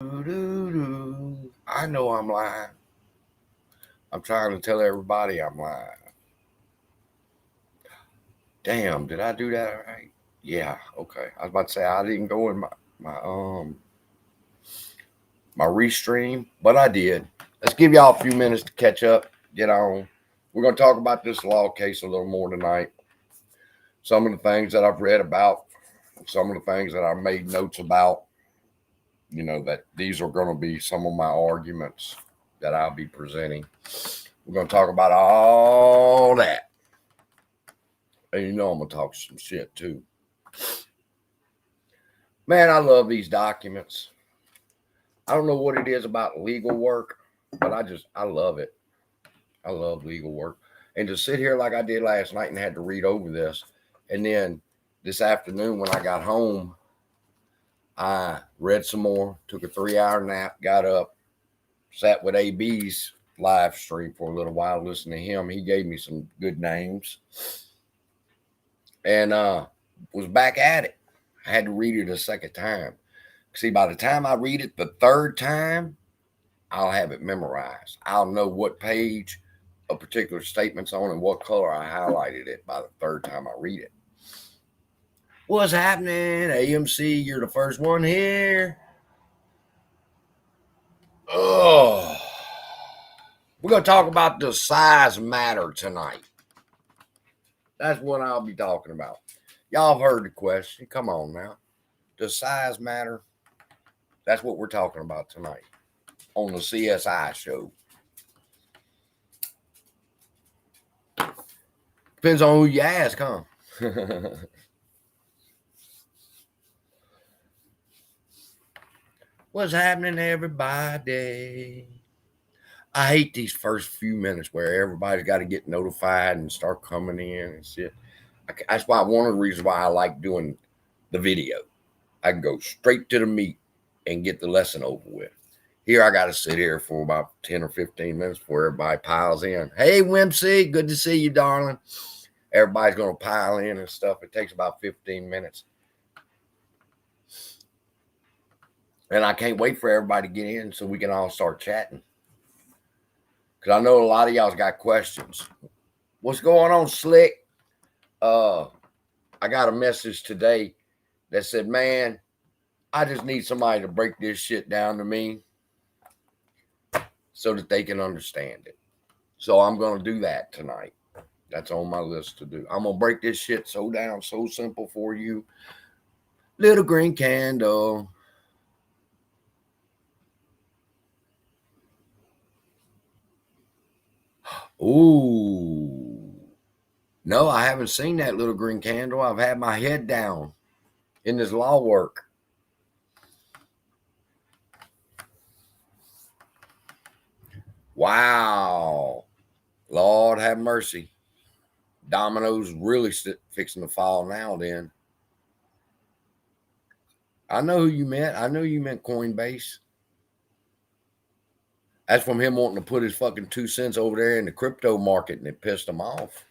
I know I'm lying. I'm trying to tell everybody I'm lying. Damn, did I do that right? Yeah, okay. I was about to say I didn't go in my restream, but I did. Let's give y'all a few minutes to catch up, get on. We're gonna talk about this law case a little more tonight. Some of the things that I've read about, some of the things that I've made notes about. You know, that these are going to be some of my arguments that I'll be presenting. We're going to talk about all that. And you know I'm going to talk some shit too. Man, I love these documents. I don't know what it is about legal work, but I love it. I love legal work. And to sit here like I did last night and had to read over this. And then this afternoon when I got home, I read some more, took a 3-hour nap, got up, sat with AB's live stream for a little while, listened to him. He gave me some good names. And was back at it. I had to read it a second time. See, by the time I read it the third time, I'll have it memorized. I'll know what page a particular statement's on and what color I highlighted it by the third time I read it. What's happening? AMC, you're the first one here. Oh, we're going to talk about the size matter tonight. That's what I'll be talking about. Y'all have heard the question. Come on now. Does size matter? That's what we're talking about tonight on the CSI show. Depends on who you ask, huh? What's happening, everybody? I hate these first few minutes where everybody's got to get notified and start coming in and shit. That's why one of the reasons why I like doing the video. I can go straight to the meat and get the lesson over with. Here I got to sit here for about 10 or 15 minutes before everybody piles in. Hey, Whimsy, good to see you, darling. Everybody's going to pile in and stuff. It takes about 15 minutes. And I can't wait for everybody to get in so we can all start chatting. Because I know a lot of y'all's got questions. What's going on, Slick? I got a message today that said, man, I just need somebody to break this shit down to me so that they can understand it. So I'm going to do that tonight. That's on my list to do. I'm going to break this shit so down, so simple for you. Little green candle. Ooh. No, I haven't seen that little green candle. I've had my head down in this law work. Wow. Lord have mercy. Domino's really fixing to fall now then. I know who you meant. I know you meant Coinbase. That's from him wanting to put his fucking 2 cents over there in the crypto market, and it pissed him off.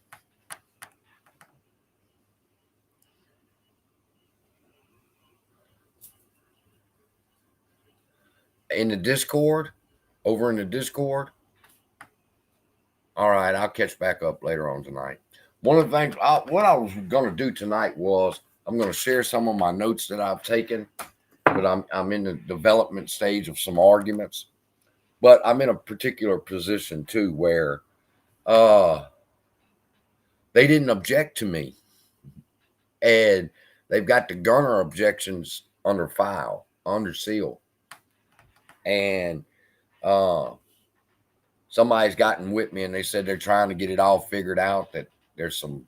In the Discord, over in the Discord. All right, I'll catch back up later on tonight. One of the things, what I was going to do tonight was I'm going to share some of my notes that I've taken, but I'm in the development stage of some arguments. But I'm in a particular position too where they didn't object to me, and they've got the Gunner objections under file, under seal, and somebody's gotten with me and they said they're trying to get it all figured out, that there's some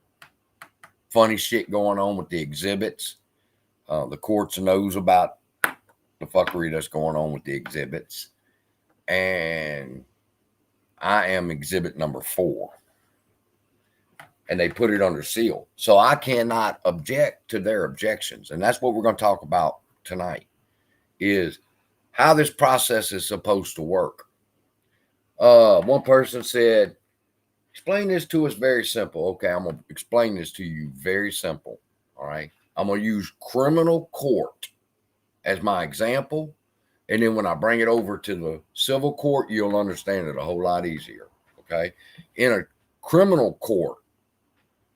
funny shit going on with the exhibits. The courts knows about the fuckery that's going on with the exhibits. And I am exhibit number 4. And they put it under seal. So I cannot object to their objections. And that's what we're going to talk about tonight, is how this process is supposed to work. One person said, explain this to us very simple. Okay, I'm going to explain this to you very simple. All right. I'm going to use criminal court as my example, And then when I bring it over to the civil court, you'll understand it a whole lot easier. Okay. In a criminal court,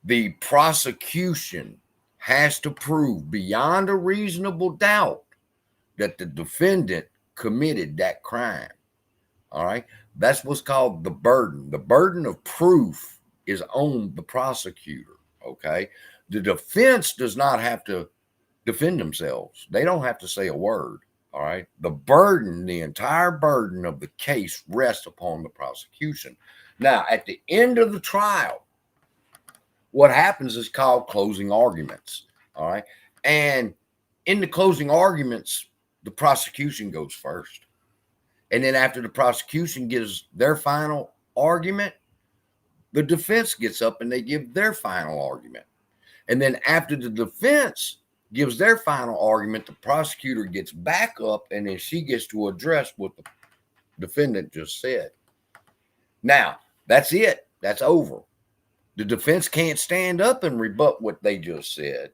the prosecution has to prove beyond a reasonable doubt that the defendant committed that crime. All right. That's what's called the burden. The burden of proof is on the prosecutor. Okay. The defense does not have to defend themselves. They don't have to say a word. All right. The burden, the entire burden of the case rests upon the prosecution. Now, at the end of the trial, what happens is called closing arguments. All right. And in the closing arguments, the prosecution goes first. And then after the prosecution gives their final argument, the defense gets up and they give their final argument. And then after the defense gives their final argument, the prosecutor gets back up and then she gets to address what the defendant just said. Now, that's it. That's over. The defense can't stand up and rebut what they just said.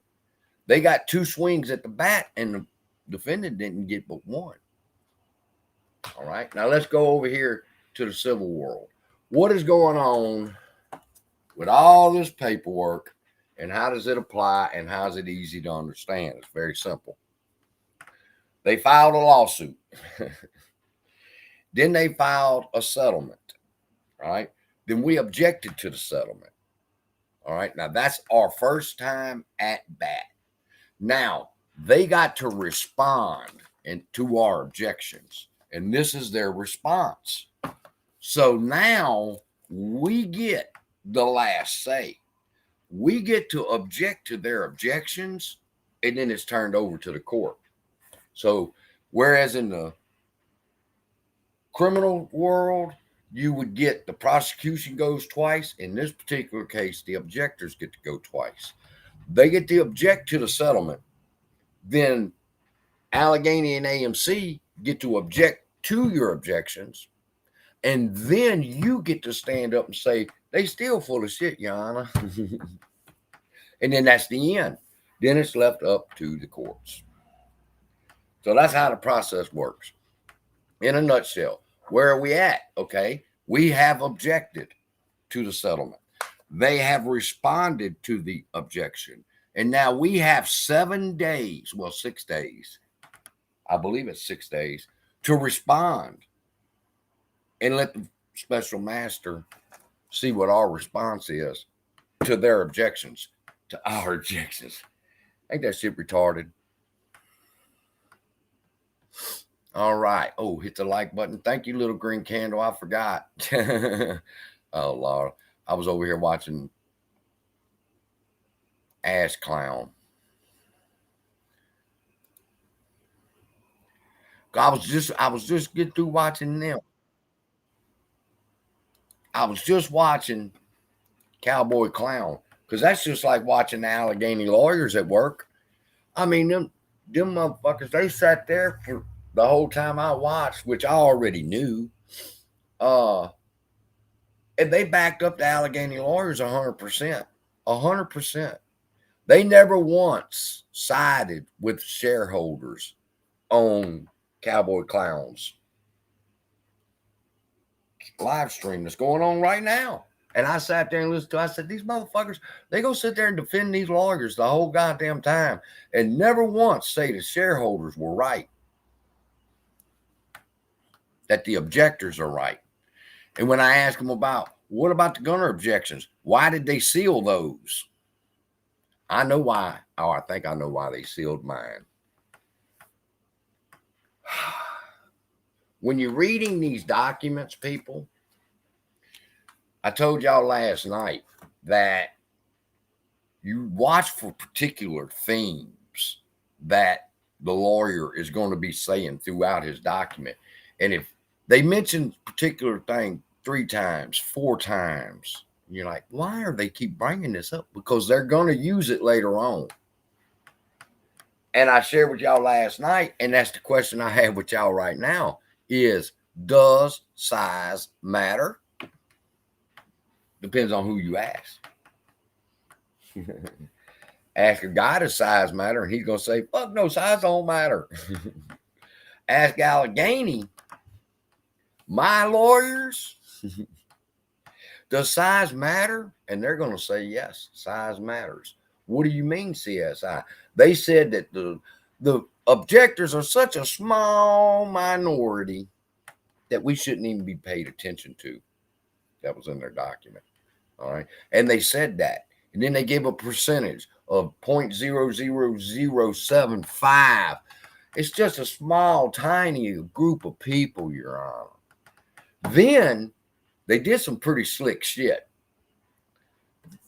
They got two swings at the bat and the defendant didn't get but one. All right. Now let's go over here to the civil world. What is going on with all this paperwork and how does it apply and how is it easy to understand? It's very simple. They filed a lawsuit. Then they filed a settlement. Right. Then we objected to the settlement. All right. Now that's our first time at bat. Now they got to respond to our objections. And this is their response. So now we get the last say. We get to object to their objections, and then it's turned over to the court. So whereas in the criminal world, you would get the prosecution goes twice. In this particular case, the objectors get to go twice. They get to object to the settlement. Then Allegheny and AMC get to object to your objections, and then you get to stand up and say, they still full of shit, Your Honor. And then that's the end. Then it's left up to the courts. So that's how the process works. In a nutshell, where are we at? Okay, we have objected to the settlement. They have responded to the objection. And now we have 7 days, well, 6 days. I believe it's 6 days to respond and let the special master see what our response is to their objections, to our objections. Ain't that shit retarded? All right. Oh, hit the like button. Thank you, little green candle. I forgot. Oh, Lord. I was over here watching Ass Clown. I was just getting through watching them. I was just watching Cowboy Clown because that's just like watching the Allegheny lawyers at work. I mean, them motherfuckers, they sat there for the whole time I watched, which I already knew. And they backed up the Allegheny lawyers 100%. 100%. They never once sided with shareholders on Cowboy Clown's live stream that's going on right now. And I sat there and listened to it. I said, these motherfuckers, they go sit there and defend these lawyers the whole goddamn time and never once say the shareholders were right, that the objectors are right. And when I ask them about, what about the Gunner objections? Why did they seal those? I know why. Oh, I think I know why they sealed mine. When you're reading these documents, people, I told y'all last night that you watch for particular themes that the lawyer is going to be saying throughout his document. And if they mention particular thing 3 times, 4 times, you're like, why are they keep bringing this up? Because they're going to use it later on. And I shared with y'all last night, and that's the question I have with y'all right now, is does size matter? Depends on who you ask. Ask a guy, does size matter? And he's going to say, fuck no, size don't matter. ask Allegheny, my lawyers, does size matter? And they're going to say, yes, size matters. What do you mean, CSI? They said that the objectors are such a small minority that we shouldn't even be paid attention to. That was in their document. All right. And they said that. And then they gave a percentage of 0.00075. It's just a small, tiny group of people, Your Honor. Then they did some pretty slick shit.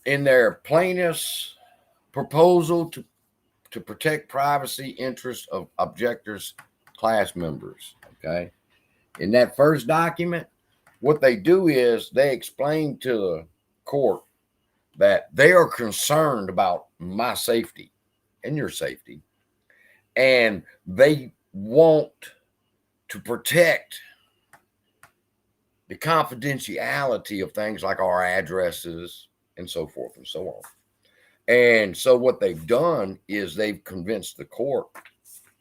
In their plaintiffs' proposal to protect privacy interests of objectors' class members, okay? In that first document, what they do is they explain to the court that they are concerned about my safety and your safety, and they want to protect the confidentiality of things like our addresses and so forth and so on. And so what they've done is they've convinced the court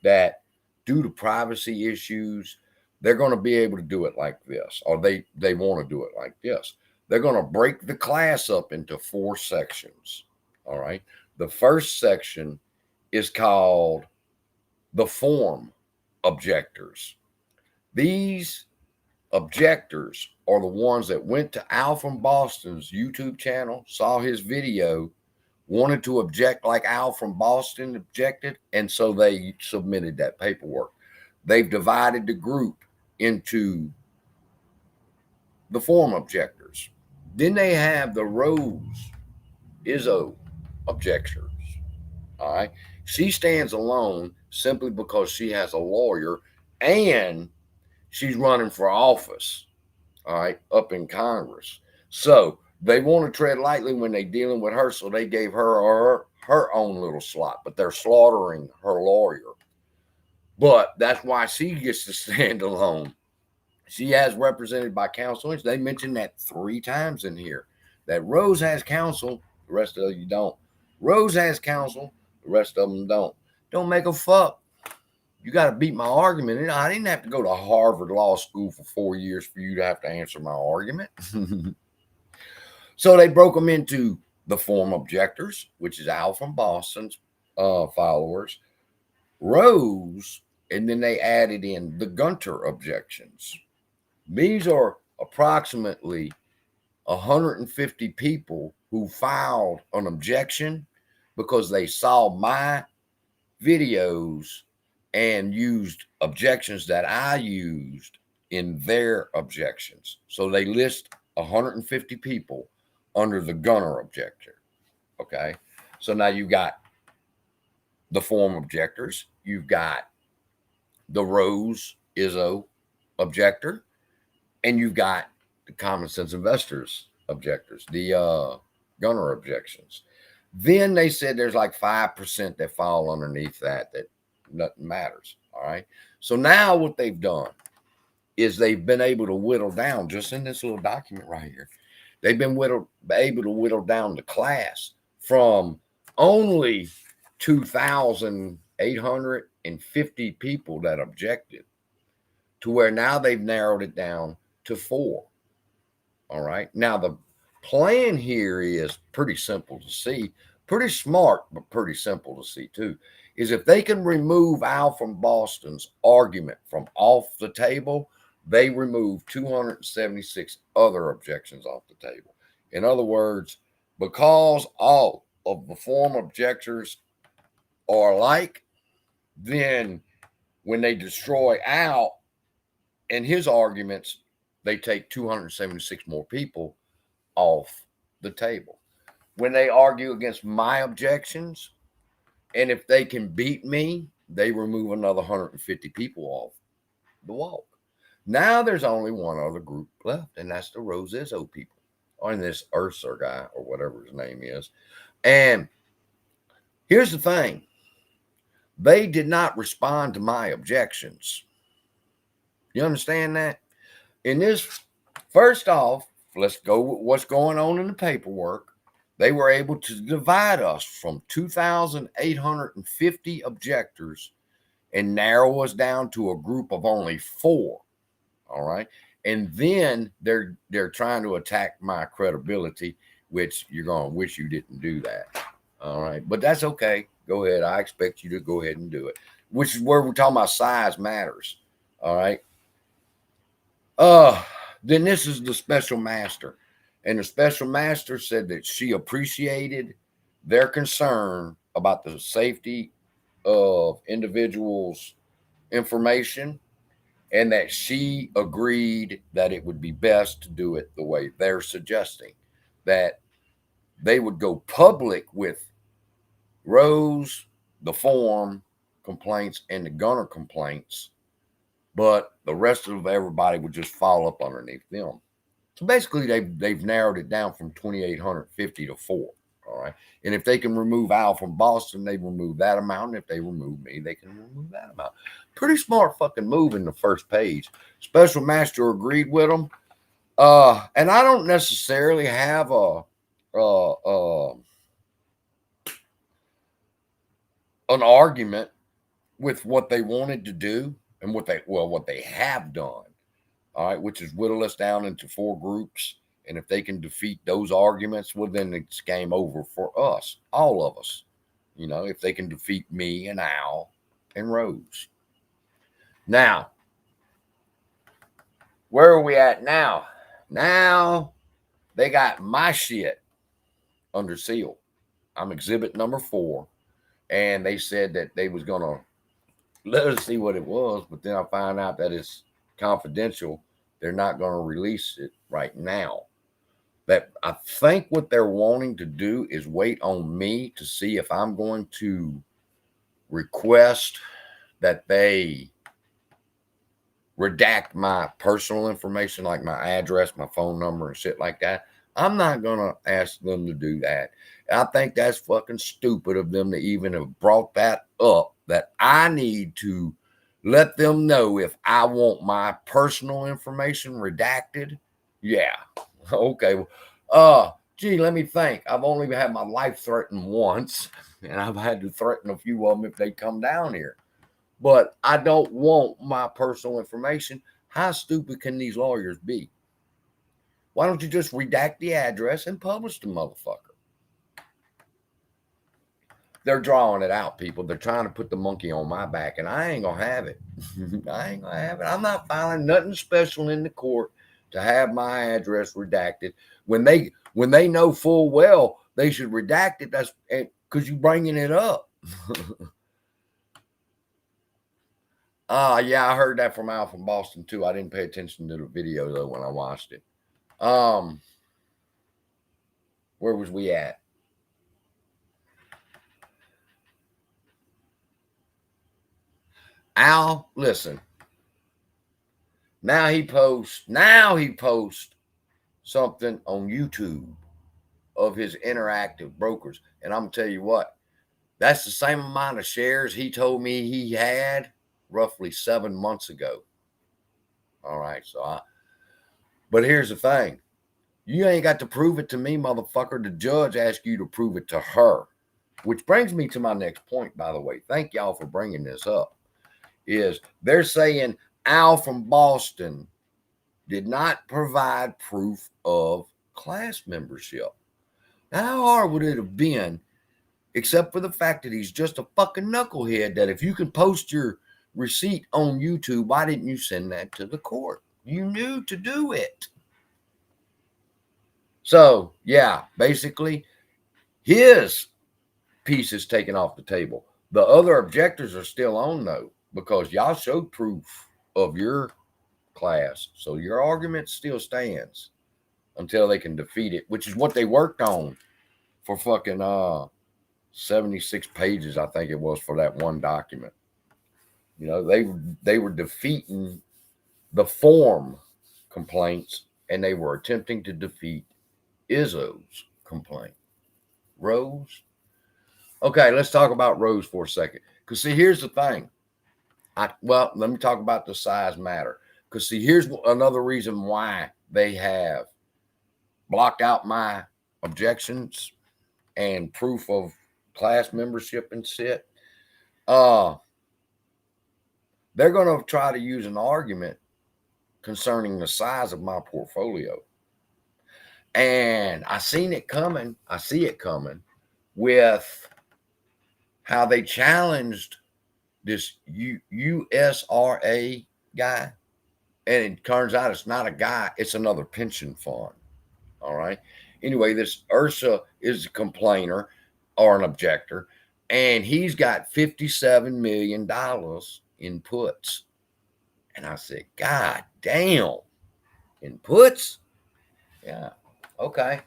that due to privacy issues, they're going to be able to do it like this, or they want to do it like this. They're going to break the class up into 4 sections. All right. The first section is called the form objectors. These objectors are the ones that went to Al from Boston's YouTube channel, saw his video, wanted to object like Al from Boston objected, and so they submitted that paperwork. They've divided the group into the form objectors. Then they have the Rose Izzo objectors. All right. She stands alone simply because she has a lawyer and she's running for office, all right, up in Congress. So they want to tread lightly when they're dealing with her, so they gave her own little slot, but they're slaughtering her lawyer. But that's why she gets to stand alone. She has represented by counsel. They mentioned that 3 times in here, that Rose has counsel, the rest of you don't. Rose has counsel, the rest of them don't. Don't make a fuck. You got to beat my argument. And I didn't have to go to Harvard Law School for 4 years for you to have to answer my argument. So they broke them into the form objectors, which is Al from Boston's followers, Rose, and then they added in the Gunter objections. These are approximately 150 people who filed an objection because they saw my videos and used objections that I used in their objections. So they list 150 people under the Gunner objector. Okay. So now you've got the form objectors. You've got the Rose Izzo objector. And you've got the common sense investors objectors, the Gunner objections. Then they said there's like 5% that fall underneath that nothing matters. All right. So now what they've done is they've been able to whittle down, just in this little document right here, they've been able to whittle down the class from only 2,850 people that objected to where now they've narrowed it down to 4. All right. Now the plan here is pretty simple to see, pretty smart, but pretty simple to see too, is if they can remove Al from Boston's argument from off the table, they remove 276 other objections off the table. In other words, because all of the form objectors are alike, then when they destroy Al and his arguments, they take 276 more people off the table. When they argue against my objections, and if they can beat me, they remove another 150 people off the walk. Now there's only one other group left, and that's the Rose Izzo people, or this Ursa guy, or whatever his name is. And here's the thing. They did not respond to my objections. You understand that? In this, first off, let's go with what's going on in the paperwork. They were able to divide us from 2,850 objectors and narrow us down to a group of only 4. All right. And then they're trying to attack my credibility, which you're going to wish you didn't do that. All right. But that's okay. Go ahead. I expect you to go ahead and do it, which is where we're talking about size matters. All right. Then this is the special master. And the special master said that she appreciated their concern about the safety of individuals' information, and that she agreed that it would be best to do it the way they're suggesting, that they would go public with Rose, the form complaints, and the Gunner complaints, but the rest of everybody would just fall up underneath them. So basically, they've narrowed it down from 2,850 to 4. All right. And if they can remove Al from Boston, they remove that amount. And if they remove me, they can remove that amount. Pretty smart fucking move in the first page. Special Master agreed with them. And I don't necessarily have an argument with what they wanted to do and what they have done. All right, which is whittle us down into 4 groups. And if they can defeat those arguments, well, then it's game over for us, all of us. You know, if they can defeat me and Al and Rose. Now, where are we at now? Now, they got my shit under seal. I'm exhibit number 4. And they said that they was going to let us see what it was. But then I found out that it's confidential. They're not going to release it right now. That I think what they're wanting to do is wait on me to see if I'm going to request that they redact my personal information, like my address, my phone number, and shit like that. I'm not going to ask them to do that. I think that's fucking stupid of them to even have brought that up, that I need to let them know if I want my personal information redacted. Yeah. Okay. Gee, let me think. I've only had my life threatened once, and I've had to threaten a few of them if they come down here. But I don't want my personal information. How stupid can these lawyers be? Why don't you just redact the address and publish the motherfucker? They're drawing it out, people. They're trying to put the monkey on my back, and I ain't gonna have it. I ain't gonna have it. I'm not filing nothing special in the court to have my address redacted. When they know full well they should redact it, that's because you're bringing it up. Yeah, I heard that from Al from Boston too. I didn't pay attention to the video though when I watched it. Where was we at? Al, listen. Now he posts something on YouTube of his interactive brokers. And I'm gonna tell you what, that's the same amount of shares he told me he had roughly 7 months ago. All right, but here's the thing. You ain't got to prove it to me, motherfucker. The judge asked you to prove it to her. Which brings me to my next point, by the way. Thank y'all for bringing this up. Is they're saying Al from Boston did not provide proof of class membership. Now, how hard would it have been, except for the fact that he's just a fucking knucklehead, that if you can post your receipt on YouTube, why didn't you send that to the court? You knew to do it. So, yeah, basically, his piece is taken off the table. The other objectors are still on, though, because y'all showed proof of your class. So your argument still stands until they can defeat it, which is what they worked on for fucking 76 pages, I think it was, for that one document. You know, they were defeating the form complaints, and they were attempting to defeat Izzo's complaint. Rose? Okay, let's talk about Rose for a second. Because, see, here's the thing. Let me talk about the size matter. Because, see, here's another reason why they have blocked out my objections and proof of class membership and shit. they're going to try to use an argument concerning the size of my portfolio. And I seen it coming. I see it coming with how they challenged this USRA guy. And it turns out it's not a guy, it's another pension fund. All right. Anyway, this Ursa is a complainer or an objector, and he's got $57 million in puts. And I said, God damn, in puts? Yeah. Okay.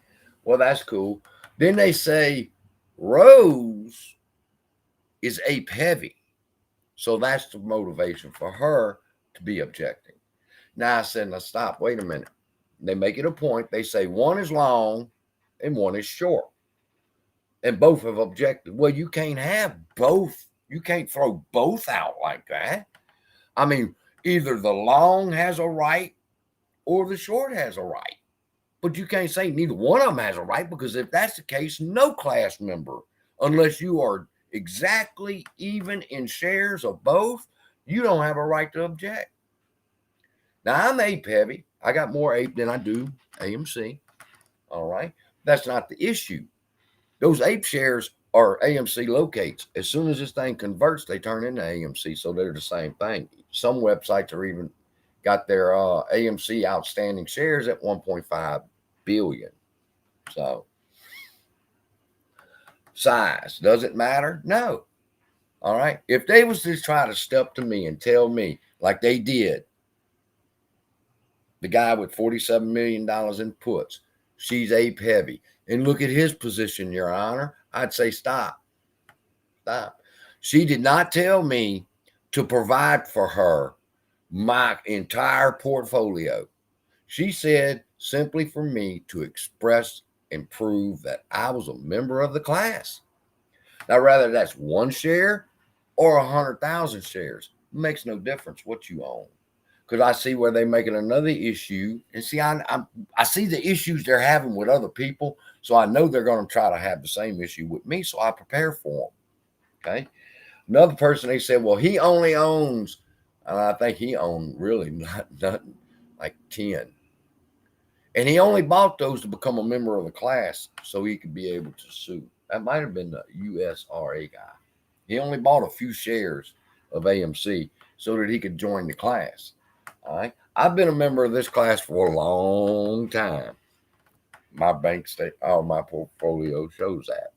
Well, that's cool. Then they say Rose is APE heavy. So that's the motivation for her to be objecting. Now I said, now stop, wait a minute. They make it a point. They say one is long and one is short. And both have objected. Well, you can't have both. You can't throw both out like that. I mean, either the long has a right or the short has a right. But you can't say neither one of them has a right, because if that's the case, no class member, unless you are exactly even in shares of both, you don't have a right to object. Now, I'm APE heavy. I got more APE than I do AMC. All right. That's not the issue. Those APE shares are AMC locates. As soon as this thing converts, they turn into AMC. So they're the same thing. Some websites are even got their AMC outstanding shares at 1.5 billion. So size, does it matter? No. All right. If they was to try to step to me and tell me, like they did, the guy with $47 million in puts, she's APE heavy, and look at his position, Your Honor, I'd say stop. Stop. She did not tell me to provide for her my entire portfolio. She said simply for me to express and prove that I was a member of the class. Now, rather that's one share or 100,000 shares, it makes no difference what you own. Because I see where they're making another issue. And see, I see the issues they're having with other people. So I know they're going to try to have the same issue with me. So I prepare for them. Okay. Another person, they said, well, he only owns, and I think he owned really nothing, like 10. And he only bought those to become a member of the class so he could be able to sue. That might have been the USRA guy. He only bought a few shares of AMC so that he could join the class. All right. I've been a member of this class for a long time. My bank state, my portfolio shows that.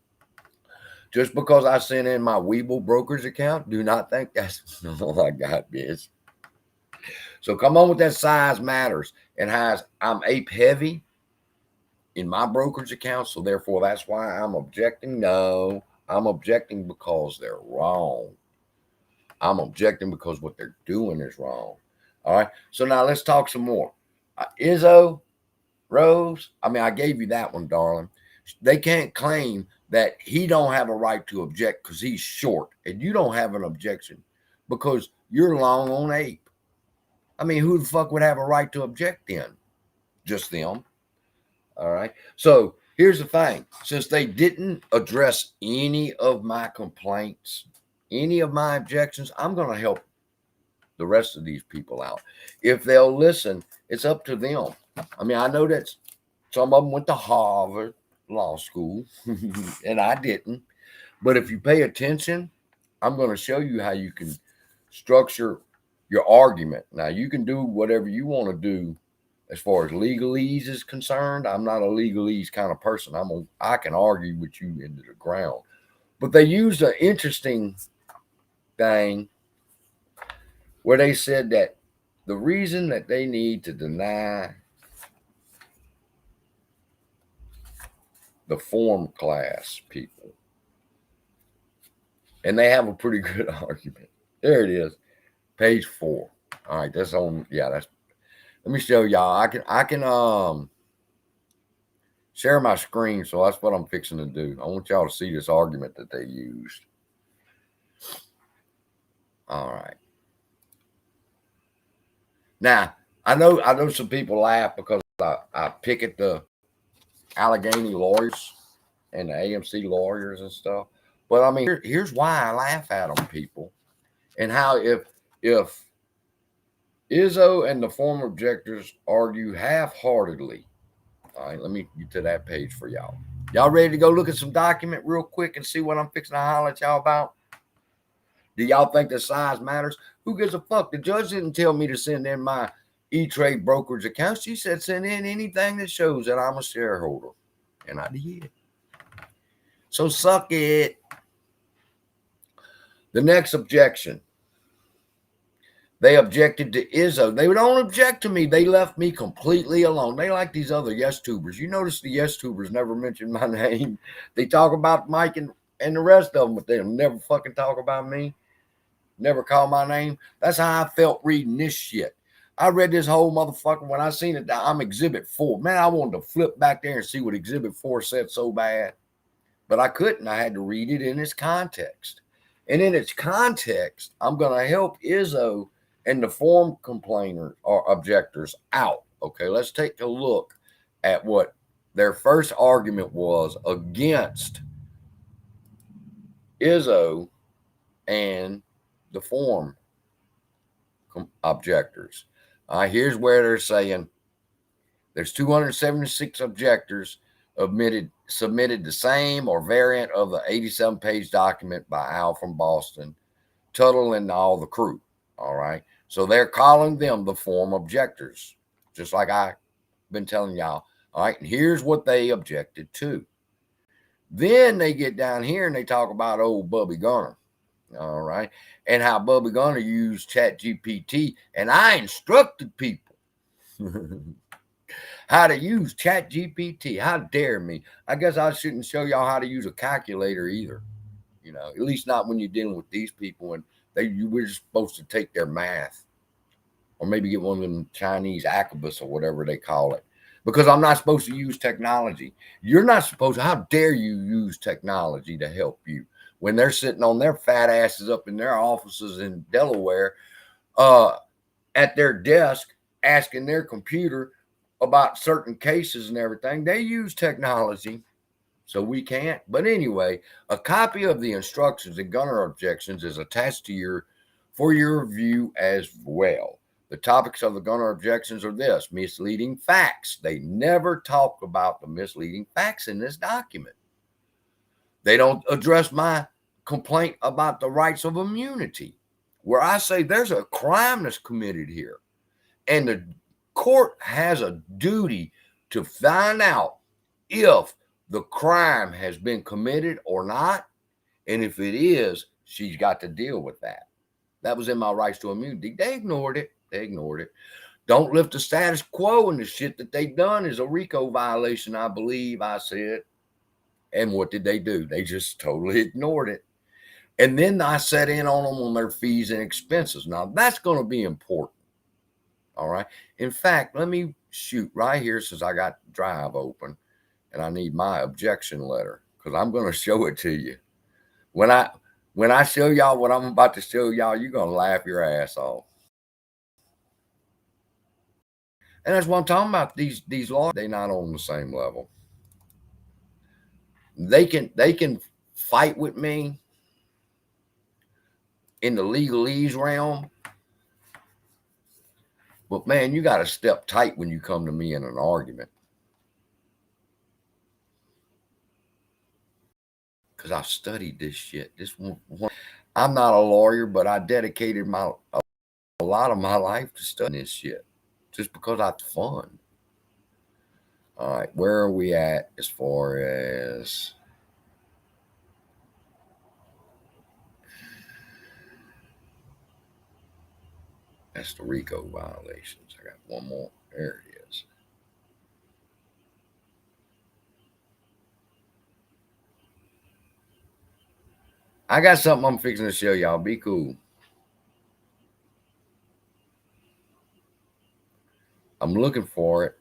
Just because I sent in my Weeble broker's account, do not think that's all I got, bitch. So come on with that size matters. And I'm APE heavy in my brokerage account, so therefore that's why I'm objecting. No, I'm objecting because they're wrong. I'm objecting because what they're doing is wrong. All right. So now let's talk some more. Izzo, Rose, I gave you that one, darling. They can't claim that he don't have a right to object because he's short, and you don't have an objection because you're long on APE. Who the fuck would have a right to object then? Just them. All right. So here's the thing. Since they didn't address any of my complaints, any of my objections, I'm going to help the rest of these people out. If they'll listen, it's up to them. I know that some of them went to Harvard Law School, and I didn't. But if you pay attention, I'm going to show you how you can structure your argument. Now, you can do whatever you want to do as far as legalese is concerned. I'm not a legalese kind of person. I can argue with you into the ground. But they used an interesting thing where they said that the reason that they need to deny the form class people, and they have a pretty good argument. There it is, page 4. All right, that's on. Yeah, that's. Let me show y'all. I can share my screen, so that's what I'm fixing to do. I want y'all to see this argument that they used. All right. Now, I know some people laugh because I pick at the Allegheny lawyers and the AMC lawyers and stuff. But here's why I laugh at them, people, and how if if Izzo and the former objectors argue half-heartedly. All right, let me get to that page for y'all. Y'all ready to go look at some document real quick and see what I'm fixing to holler at y'all about? Do y'all think the size matters? Who gives a fuck? The judge didn't tell me to send in my E-Trade brokerage account. She said send in anything that shows that I'm a shareholder. And I did. So suck it. The next objection. They objected to Izzo. They don't object to me. They left me completely alone. They like these other yes tubers. You notice the yes tubers never mention my name. They talk about Mike and the rest of them, but they'll never fucking talk about me. Never call my name. That's how I felt reading this shit. I read this whole motherfucker. When I seen it, I'm Exhibit 4. Man, I wanted to flip back there and see what Exhibit 4 said so bad. But I couldn't. I had to read it in its context. And in its context, I'm going to help Izzo and the form complainer or objectors out. Okay, let's take a look at what their first argument was against Izzo and the form objectors. Here's where they're saying there's 276 objectors submitted the same or variant of the 87-page document by Al from Boston, Tuttle and all the crew. All right. So they're calling them the form objectors, just like I've been telling y'all. All right. And here's what they objected to. Then they get down here and they talk about old Bubby Gunner. All right. And how Bubby Gunner used ChatGPT. And I instructed people how to use ChatGPT. How dare me? I guess I shouldn't show y'all how to use a calculator either. You know, at least not when you're dealing with these people and we're supposed to take their math, or maybe get one of them Chinese acrobats or whatever they call it, because I'm not supposed to use technology. You're not supposed to. How dare you use technology to help you when they're sitting on their fat asses up in their offices in Delaware at their desk asking their computer about certain cases and everything. They use technology. So we can't. But anyway, a copy of the instructions and Gunner objections is attached to for your review as well. The topics of the Gunner objections are this: misleading facts. They never talk about the misleading facts in this document. They don't address my complaint about the rights of immunity, where I say there's a crime that's committed here. And the court has a duty to find out if the crime has been committed or not. And if it is, she's got to deal with that. That was in my rights to immunity. They ignored it. They ignored it. Don't lift the status quo, and the shit that they've done is a RICO violation, I believe I said. And what did they do? They just totally ignored it. And then I set in on them on their fees and expenses. Now, that's going to be important. All right. In fact, let me shoot right here since I got Drive open. And I need my objection letter because I'm going to show it to you. When I show y'all what I'm about to show y'all, you're going to laugh your ass off. And that's what I'm talking about. These laws, they're not on the same level. They can fight with me in the legalese realm. But man, you got to step tight when you come to me in an argument. Because I've studied this shit. I'm not a lawyer, but I dedicated a lot of my life to studying this shit just because it's fun. All right, where are we at as far as that's the RICO violations? I got one more. There it is. I got something I'm fixing to show y'all. Be cool. I'm looking for it.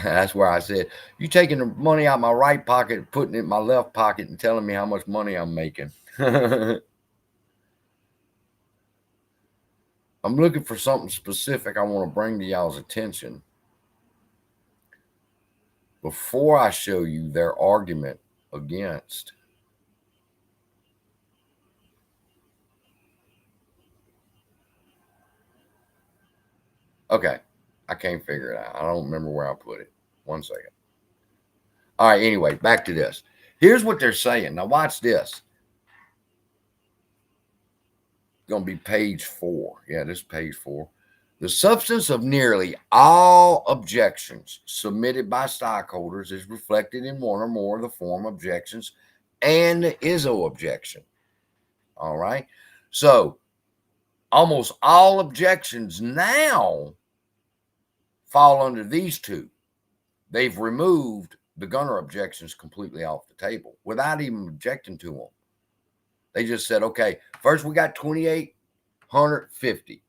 That's where I said, you taking the money out my right pocket, putting it in my left pocket, and telling me how much money I'm making. I'm looking for something specific I want to bring to y'all's attention before I show you their argument against Okay. I can't figure it out. I don't remember where I put it. 1 second. All right. Anyway, back to this. Here's what they're saying. Now, watch this. Going to be page 4. Yeah, this is page 4. The substance of nearly all objections submitted by stockholders is reflected in one or more of the form objections and the ISO objection. All right. So almost all objections now fall under these two. They've removed the Gunner objections completely off the table without even objecting to them. They just said, okay, first we got 2,850.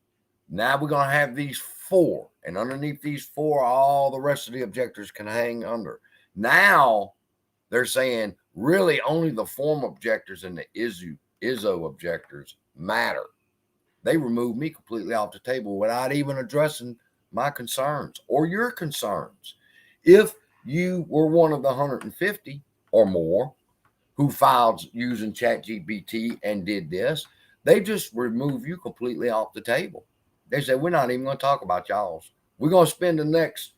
Now we're going to have these 4. And underneath these 4, all the rest of the objectors can hang under. Now they're saying really only the form objectors and the ISO objectors matter. They removed me completely off the table without even addressing my concerns or your concerns. If you were one of the 150 or more who filed using ChatGPT and did this, they just remove you completely off the table. They said, we're not even going to talk about y'all's. We're going to spend the next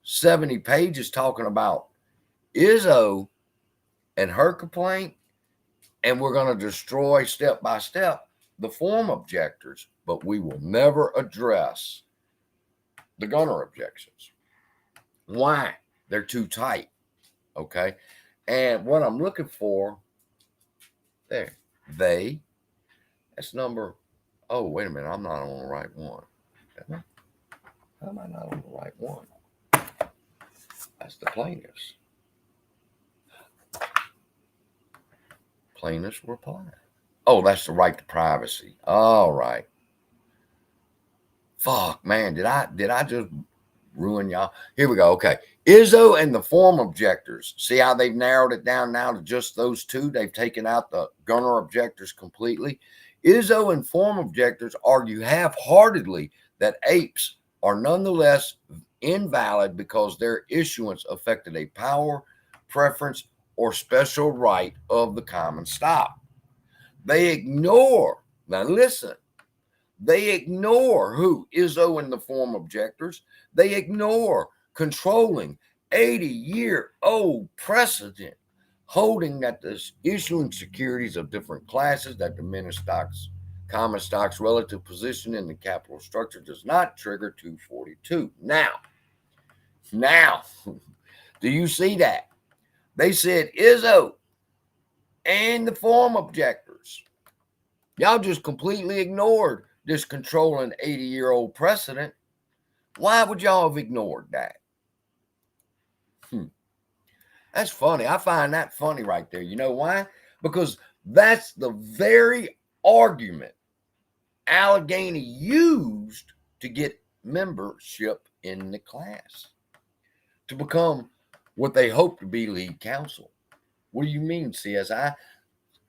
70 pages talking about ISO and her complaint, and we're going to destroy step by step the form objectors, but we will never address the Gunner objections. Why? They're too tight. Okay. And what I'm looking for there, that's number, oh, wait a minute. I'm not on the right one. How am I not on the right one? That's the plaintiffs. Plaintiffs reply. Oh, that's the right to privacy. All right. Fuck, man. Did I just ruin y'all? Here we go. Okay. ISO and the form objectors. See how they've narrowed it down now to just those two? They've taken out the Gunner objectors completely. ISO and form objectors argue half-heartedly that APEs are nonetheless invalid because their issuance affected a power, preference, or special right of the common stock. They ignore, now listen, they ignore who? ISO and the form objectors. They ignore controlling 80-year-old precedent holding that the issuing securities of different classes that diminish stocks, common stocks' relative position in the capital structure does not trigger 242. Now, do you see that? They said ISO and the form objectors. Y'all just completely ignored this controlling 80-year-old precedent. Why would y'all have ignored that? That's funny. I find that funny right there. You know why? Because that's the very argument Allegheny used to get membership in the class, to become what they hope to be lead counsel. What do you mean, CSI?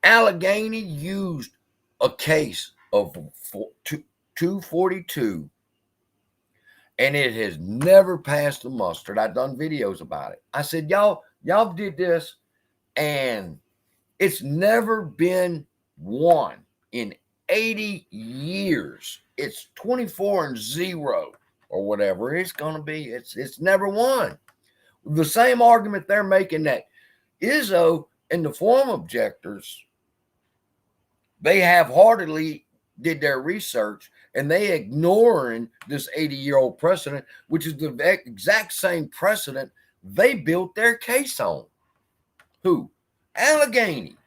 Allegheny used a case of 242, and it has never passed the mustard. I've done videos about it. I said, y'all did this, and it's never been won in 80 years. It's 24-0 or whatever it's going to be. It's never won. The same argument they're making that ISO and the form objectors, they half-heartedly did their research, and they ignoring this 80-year-old precedent, which is the exact same precedent they built their case on. Who? Allegheny.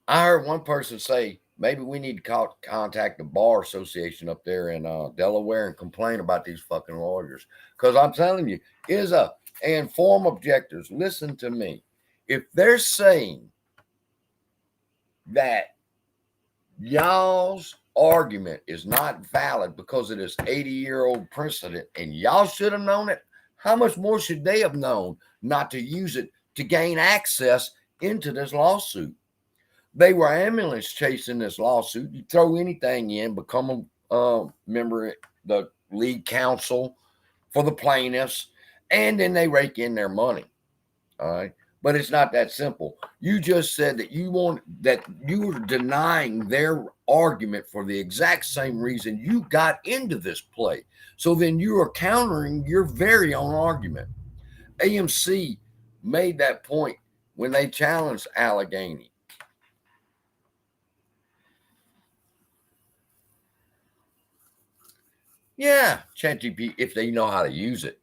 I heard one person say, maybe we need to contact the Bar Association up there in Delaware and complain about these fucking lawyers. Because I'm telling you, and form objectors, listen to me. If they're saying that y'all's argument is not valid because of this 80-year-old precedent and y'all should have known it, how much more should they have known not to use it to gain access into this lawsuit? They were ambulance chasing this lawsuit. You throw anything in, become a member, the lead counsel for the plaintiffs, and then they rake in their money. All right. But it's not that simple. You just said that you were denying their argument for the exact same reason you got into this play. So then you are countering your very own argument. AMC made that point when they challenged Allegheny. Yeah, ChatGPT, if they know how to use it.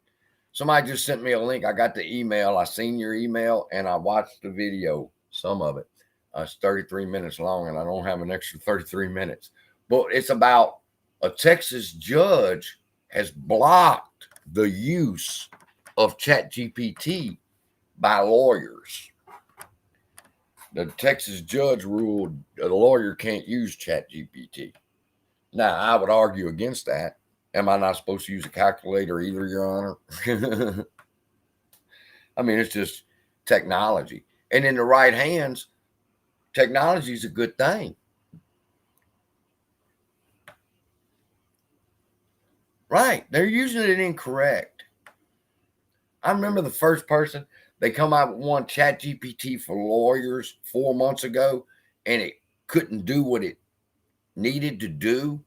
Somebody just sent me a link. I got the email. I seen your email and I watched the video, some of it. It's 33 minutes long and I don't have an extra 33 minutes. But it's about a Texas judge has blocked the use of ChatGPT by lawyers. The Texas judge ruled a lawyer can't use ChatGPT. Now, I would argue against that. Am I not supposed to use a calculator either, Your Honor? I mean, it's just technology. And in the right hands, technology is a good thing. Right. They're using it incorrect. I remember the first person, they come out with one ChatGPT for lawyers 4 months ago, and it couldn't do what it needed to do.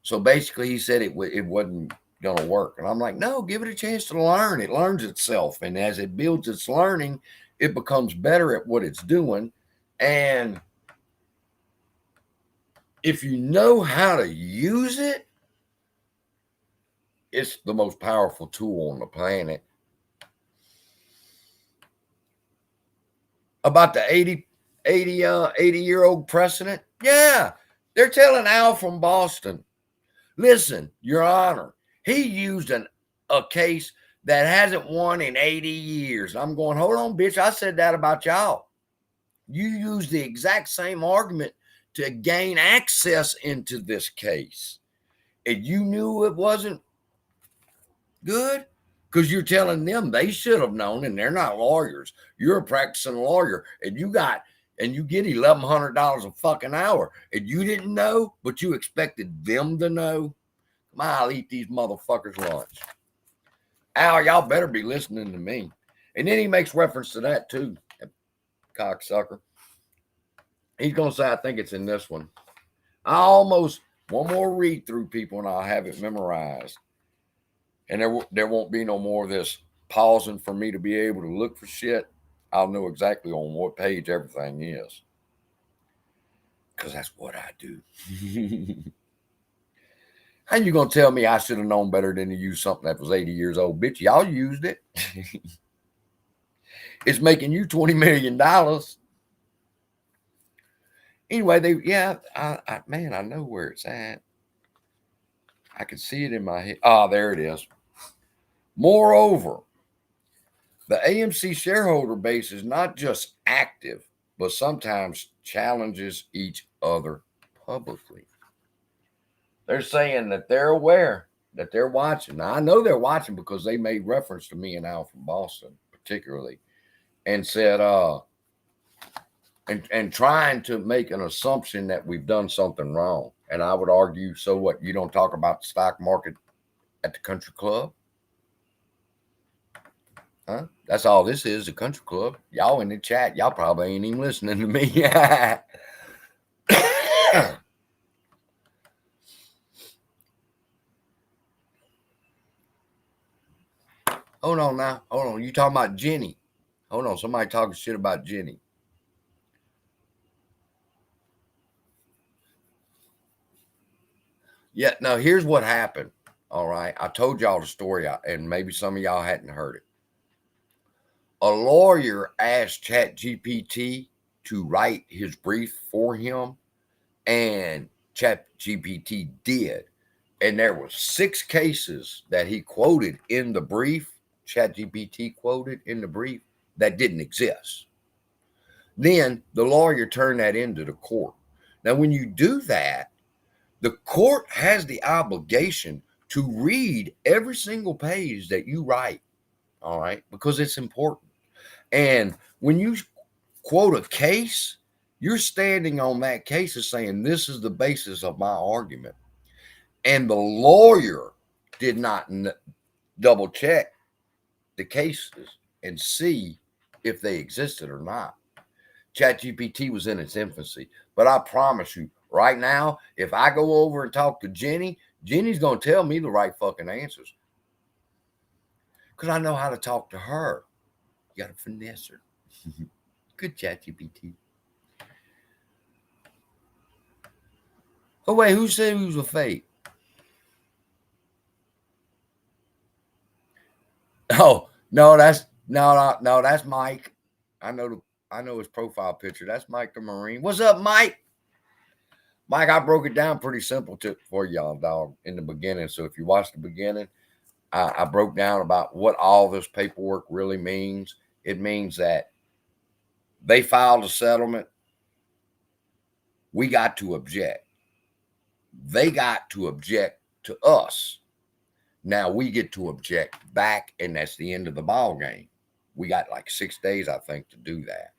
So basically, he said it wasn't going to work. And I'm like, no, give it a chance to learn. It learns itself. And as it builds its learning, it becomes better at what it's doing. And if you know how to use it, it's the most powerful tool on the planet. About the 80-year-old precedent, yeah, they're telling Al from Boston, listen, Your Honor, he used a case that hasn't won in 80 years. I'm going, hold on, bitch. I said that about y'all. You used the exact same argument to gain access into this case. And you knew it wasn't good because you're telling them they should have known, and they're not lawyers. You're a practicing lawyer, and you get $1,100 a fucking hour, and you didn't know, but you expected them to know. I'll eat these motherfuckers' lunch. Al, y'all better be listening to me. And then he makes reference to that too, cocksucker. He's going to say, I think it's in this one. One more read through, people, and I'll have it memorized. And there won't be no more of this pausing for me to be able to look for shit. I'll know exactly on what page everything is. Because that's what I do. How you going to tell me I should have known better than to use something that was 80 years old? Bitch, y'all used it. It's making you $20 million. Anyway, man, I know where it's at. I can see it in my head. There it is. Moreover, the AMC shareholder base is not just active, but sometimes challenges each other publicly. They're saying that they're aware, that they're watching. Now, I know they're watching because they made reference to me and Al from Boston, particularly, and said, and trying to make an assumption that we've done something wrong. And I would argue, so what? You don't talk about the stock market at the country club? Huh? That's all this is, a country club. Y'all in the chat, y'all probably ain't even listening to me. Hold on now. Hold on. You talking about Jenny. Hold on. Somebody talking shit about Jenny. Yeah, now here's what happened. All right. I told y'all the story, and maybe some of y'all hadn't heard it. A lawyer asked ChatGPT to write his brief for him, and ChatGPT did. And there were 6 cases that he quoted in the brief, ChatGPT quoted in the brief, that didn't exist. Then the lawyer turned that into the court. Now, when you do that, the court has the obligation to read every single page that you write, all right, because it's important. And when you quote a case, you're standing on that case as saying, this is the basis of my argument. And the lawyer did not double check the cases and see if they existed or not. ChatGPT was in its infancy. But I promise you, right now, if I go over and talk to Jenny, Jenny's going to tell me the right fucking answers. Because I know how to talk to her. You got to finesse her. Good ChatGPT. Oh, wait, who said he was a fake? Oh, no, that's Mike. I know his profile picture. That's Mike the Marine. What's up, Mike? Mike, I broke it down pretty simple for y'all, dog, in the beginning. So if you watch the beginning, I broke down about what all this paperwork really means. It means that they filed a settlement. We got to object. They got to object to us. Now we get to object back, and that's the end of the ball game. We got like 6 days, I think, to do that.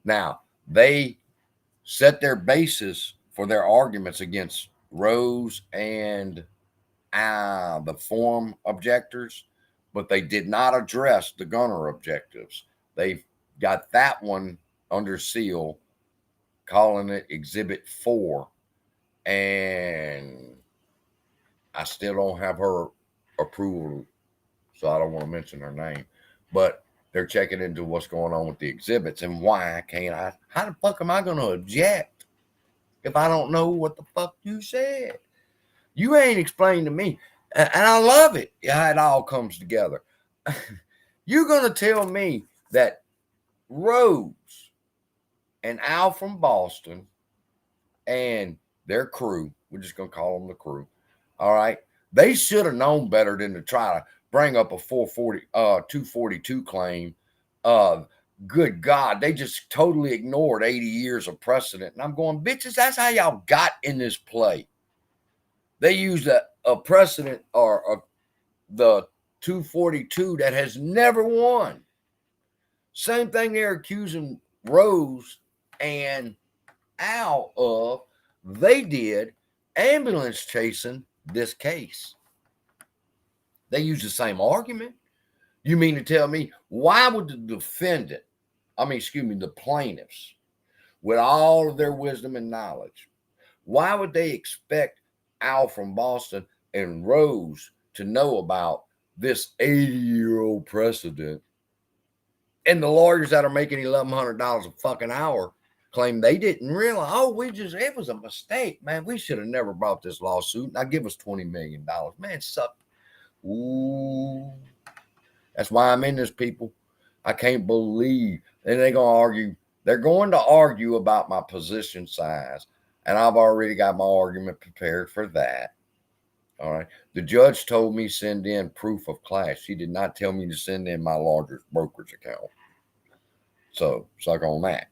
Now, they set their basis for their arguments against Rose and the form objectors, but they did not address the Gunner objectives. They got that one under seal, calling it Exhibit 4, and I still don't have her approval, so I don't want to mention her name, but they're checking into what's going on with the exhibits and why can't I? How the fuck am I going to object if I don't know what the fuck you said? You ain't explained to me, and I love it how it all comes together. You're going to tell me that Rose and Al from Boston and their crew, we're just going to call them the crew, all right, they should have known better than to try to bring up a 242 claim. Good God, they just totally ignored 80 years of precedent. And I'm going, bitches, that's how y'all got in this play. They used a precedent or the 242 that has never won. Same thing they're accusing Rose and Al of. They did ambulance chasing this case. They use the same argument. You mean to tell me, why would the plaintiffs, with all of their wisdom and knowledge, why would they expect Al from Boston and Rose to know about this 80-year-old precedent? And the lawyers that are making $1,100 a fucking hour claim they didn't realize, it was a mistake, man. We should have never brought this lawsuit. Now give us $20 million. Man, suck. Ooh. That's why I'm in this, people. I can't believe. And they're going to argue. They're going to argue about my position size. And I've already got my argument prepared for that. All right. The judge told me send in proof of class. She did not tell me to send in my largest brokerage account. So suck on that.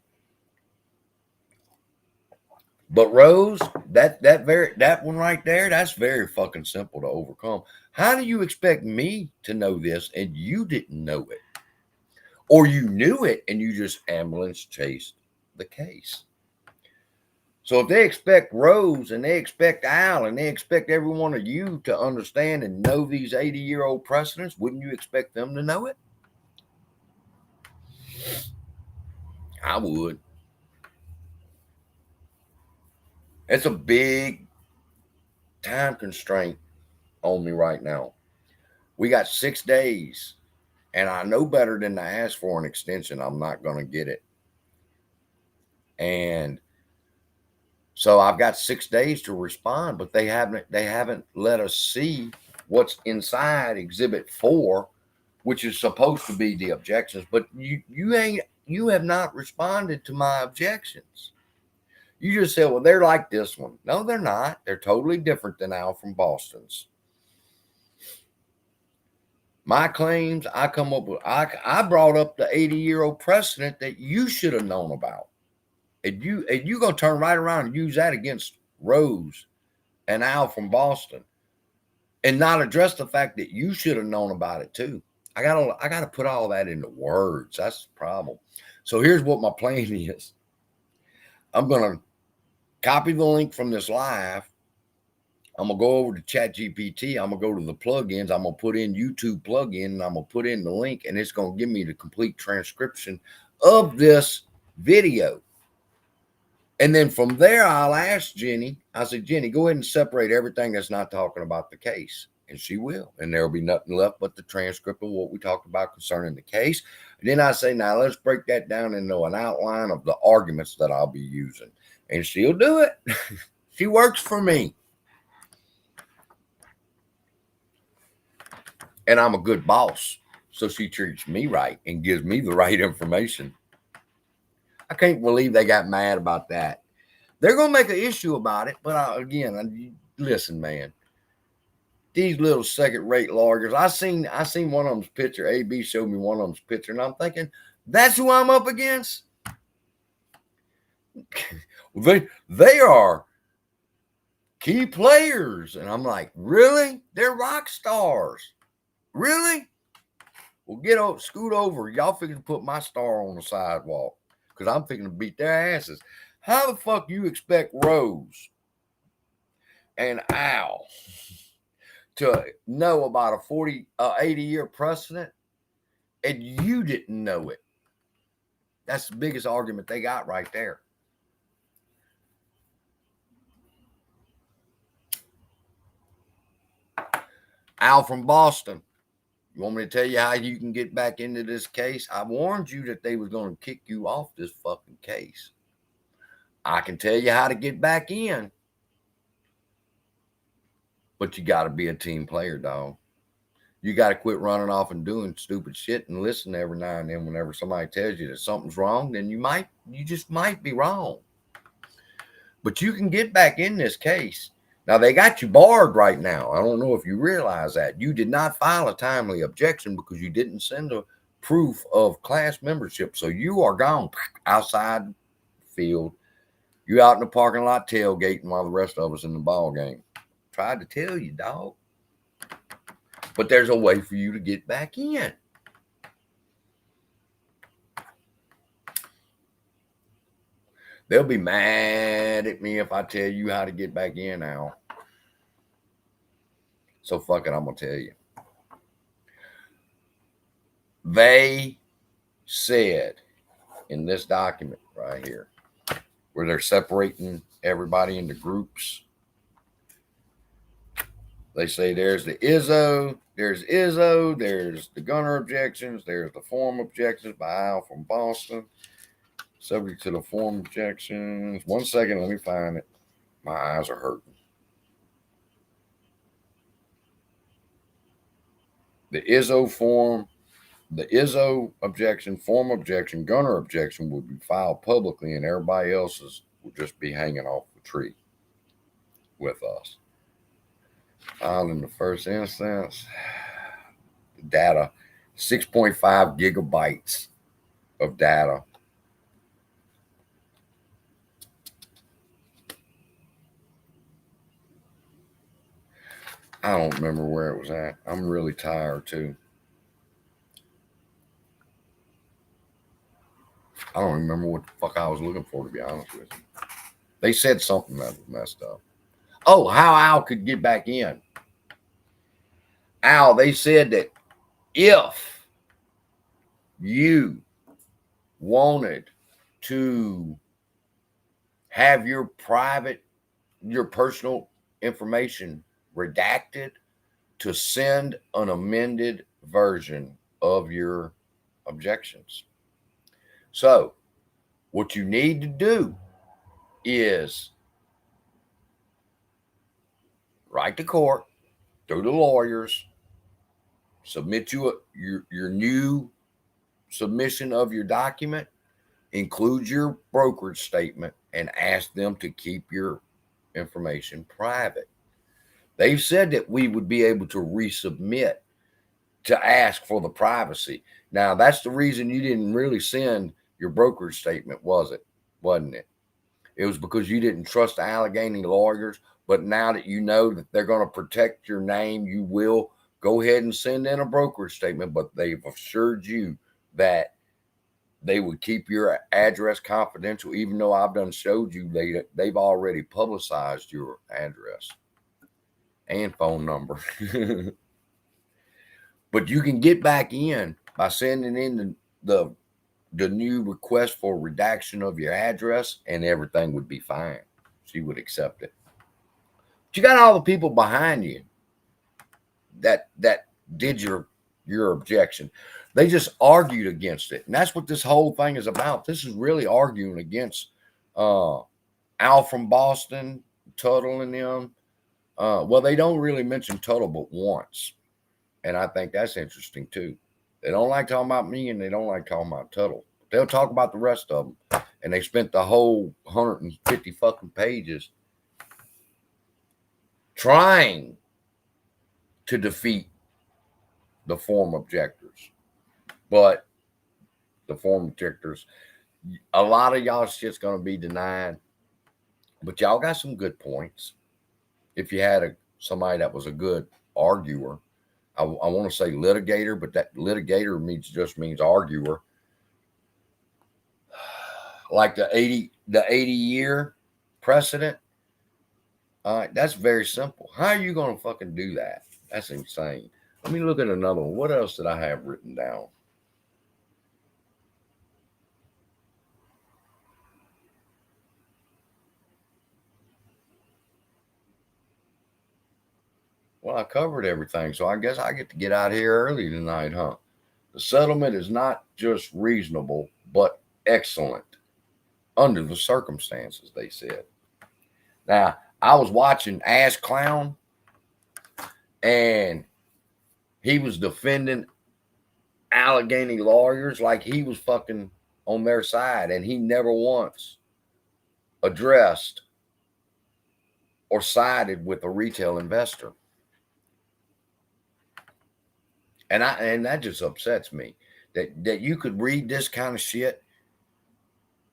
But Rose, that one right there, that's very fucking simple to overcome. How do you expect me to know this and you didn't know it? Or you knew it and you just ambulance chased the case? So if they expect Rose and they expect Al and they expect every one of you to understand and know these 80-year-old precedents, wouldn't you expect them to know it? I would. It's a big time constraint on me right now. We got 6 days, and I know better than to ask for an extension. I'm not going to get it. And so I've got 6 days to respond, but they haven't let us see what's inside Exhibit 4, which is supposed to be the objections. But you have not responded to my objections. You just said, well, they're like this one. No, they're not. They're totally different than Al from Boston's. My claims, I come up with, I brought up the 80-year-old precedent that you should have known about. And you going to turn right around and use that against Rose and Al from Boston and not address the fact that you should have known about it too. I gotta put all that into words. That's the problem. So here's what my plan is. I'm going to copy the link from this live I'm going to go over to ChatGPT. I'm going to go to the plugins. I'm going to put in YouTube plugin, and I'm going to put in the link, and it's going to give me the complete transcription of this video. And then from there, I'll ask Jenny. I said, Jenny, go ahead and separate everything that's not talking about the case. And she will. And there will be nothing left but the transcript of what we talked about concerning the case. And then I say, now let's break that down into an outline of the arguments that I'll be using. And she'll do it. She works for me. And I'm a good boss. So she treats me right and gives me the right information. I can't believe they got mad about that. They're going to make an issue about it. But listen, man, these little second-rate lawyers, I seen one of them's picture. AB showed me one of them's picture, and I'm thinking, that's who I'm up against? They are key players. And I'm like, really? They're rock stars. Really? Well, scoot over. Y'all figure to put my star on the sidewalk because I'm thinking to beat their asses. How the fuck you expect Rose and Al to know about a 80-year precedent and you didn't know it? That's the biggest argument they got right there. Al from Boston. You want me to tell you how you can get back into this case? I warned you that they was going to kick you off this fucking case. I can tell you how to get back in. But you got to be a team player, dog. You got to quit running off and doing stupid shit and listen every now and then whenever somebody tells you that something's wrong, then you just might be wrong. But you can get back in this case. Now, they got you barred right now. I don't know if you realize that. You did not file a timely objection because you didn't send a proof of class membership. So you are gone outside the field. You out in the parking lot tailgating while the rest of us in the ball game. Tried to tell you, dog. But there's a way for you to get back in. They'll be mad at me if I tell you how to get back in now. So fuck it, I'm going to tell you. They said in this document right here, where they're separating everybody into groups, they say there's the ISO, there's the gunner objections, there's the form objections by Al from Boston. Subject to the form objections. 1 second, let me find it. My eyes are hurting. The ISO objection, form objection, gunner objection will be filed publicly, and everybody else's will just be hanging off the tree with us. Filed in the first instance, data, 6.5 gigabytes of data. I don't remember where it was at. I'm really tired too. I don't remember what the fuck I was looking for, to be honest with you. They said something that was messed up. Oh, how Al could get back in. Al, they said that if you wanted to have your personal information redacted, to send an amended version of your objections. So what you need to do is write to court through the lawyers, submit your new submission of your document, include your brokerage statement, and ask them to keep your information private. They've said that we would be able to resubmit to ask for the privacy. Now, that's the reason you didn't really send your brokerage statement, wasn't it? It was because you didn't trust the Allegheny lawyers. But now that you know that they're going to protect your name, you will go ahead and send in a brokerage statement. But they've assured you that they would keep your address confidential, even though I've done showed you they've already publicized your address. and phone number. But you can get back in by sending in the new request for redaction of your address, and everything would be fine. She would accept it. But you got all the people behind you that did your objection. They just argued against it, and that's what this whole thing is about. This is really arguing against Al from Boston, Tuttle, and them. Well, they don't really mention Tuttle but once, and I think that's interesting too. They don't like talking about me, and they don't like talking about Tuttle. They'll talk about the rest of them, and they spent the whole 150 fucking pages trying to defeat the form objectors. But the form objectors, a lot of y'all shit's going to be denied, but y'all got some good points. If you had somebody that was a good arguer, I want to say litigator, but that litigator just means arguer. Like the 80-year precedent, that's very simple. How are you going to fucking do that? That's insane. Let me look at another one. What else did I have written down? Well, I covered everything, so I guess I get to get out here early tonight, huh? The settlement is not just reasonable, but excellent under the circumstances, they said. Now, I was watching Ash Clown, and he was defending Allegheny lawyers like he was fucking on their side, and he never once addressed or sided with a retail investor. And that just upsets me that you could read this kind of shit,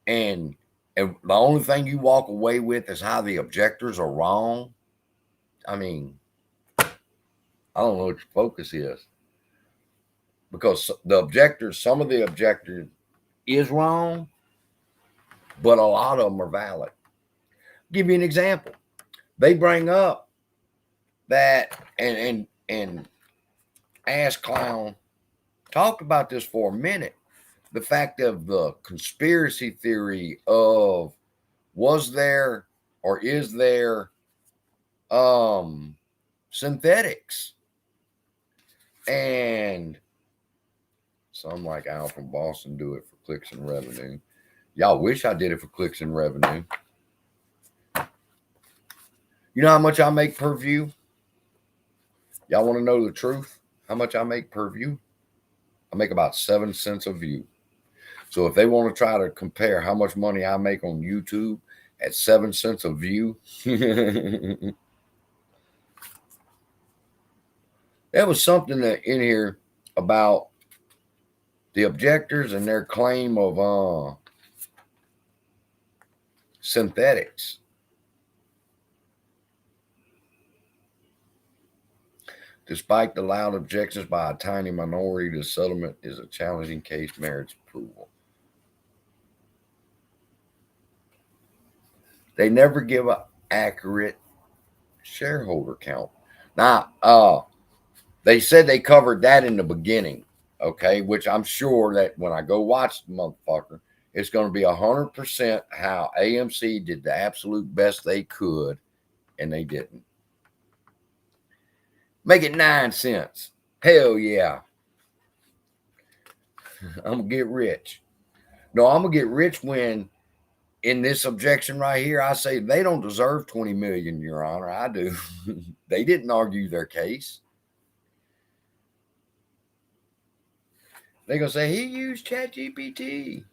and the only thing you walk away with is how the objectors are wrong. I mean, I don't know what your focus is, because some of the objectors is wrong, but a lot of them are valid. I'll give you an example. They bring up that, and Ash Clown talked about this for a minute. The fact of the conspiracy theory of, was there or is there synthetics? And some like Al from Boston do it for clicks and revenue. Y'all wish I did it for clicks and revenue. You know how much I make per view? Y'all want to know the truth? How much I make per view? I make about 7 cents a view. So if they want to try to compare how much money I make on YouTube at 7 cents a view, there was something in here about the objectors and their claim of synthetics. Despite the loud objections by a tiny minority, the settlement is a challenging case merits approval. They never give an accurate shareholder count. Now, they said they covered that in the beginning, okay, which I'm sure that when I go watch the motherfucker, it's going to be 100% how AMC did the absolute best they could, and they didn't. Make it 9 cents. Hell yeah. I'm going to get rich. No, I'm going to get rich when, in this objection right here, I say they don't deserve 20 million, Your Honor. I do. They didn't argue their case. They're going to say, he used ChatGPT.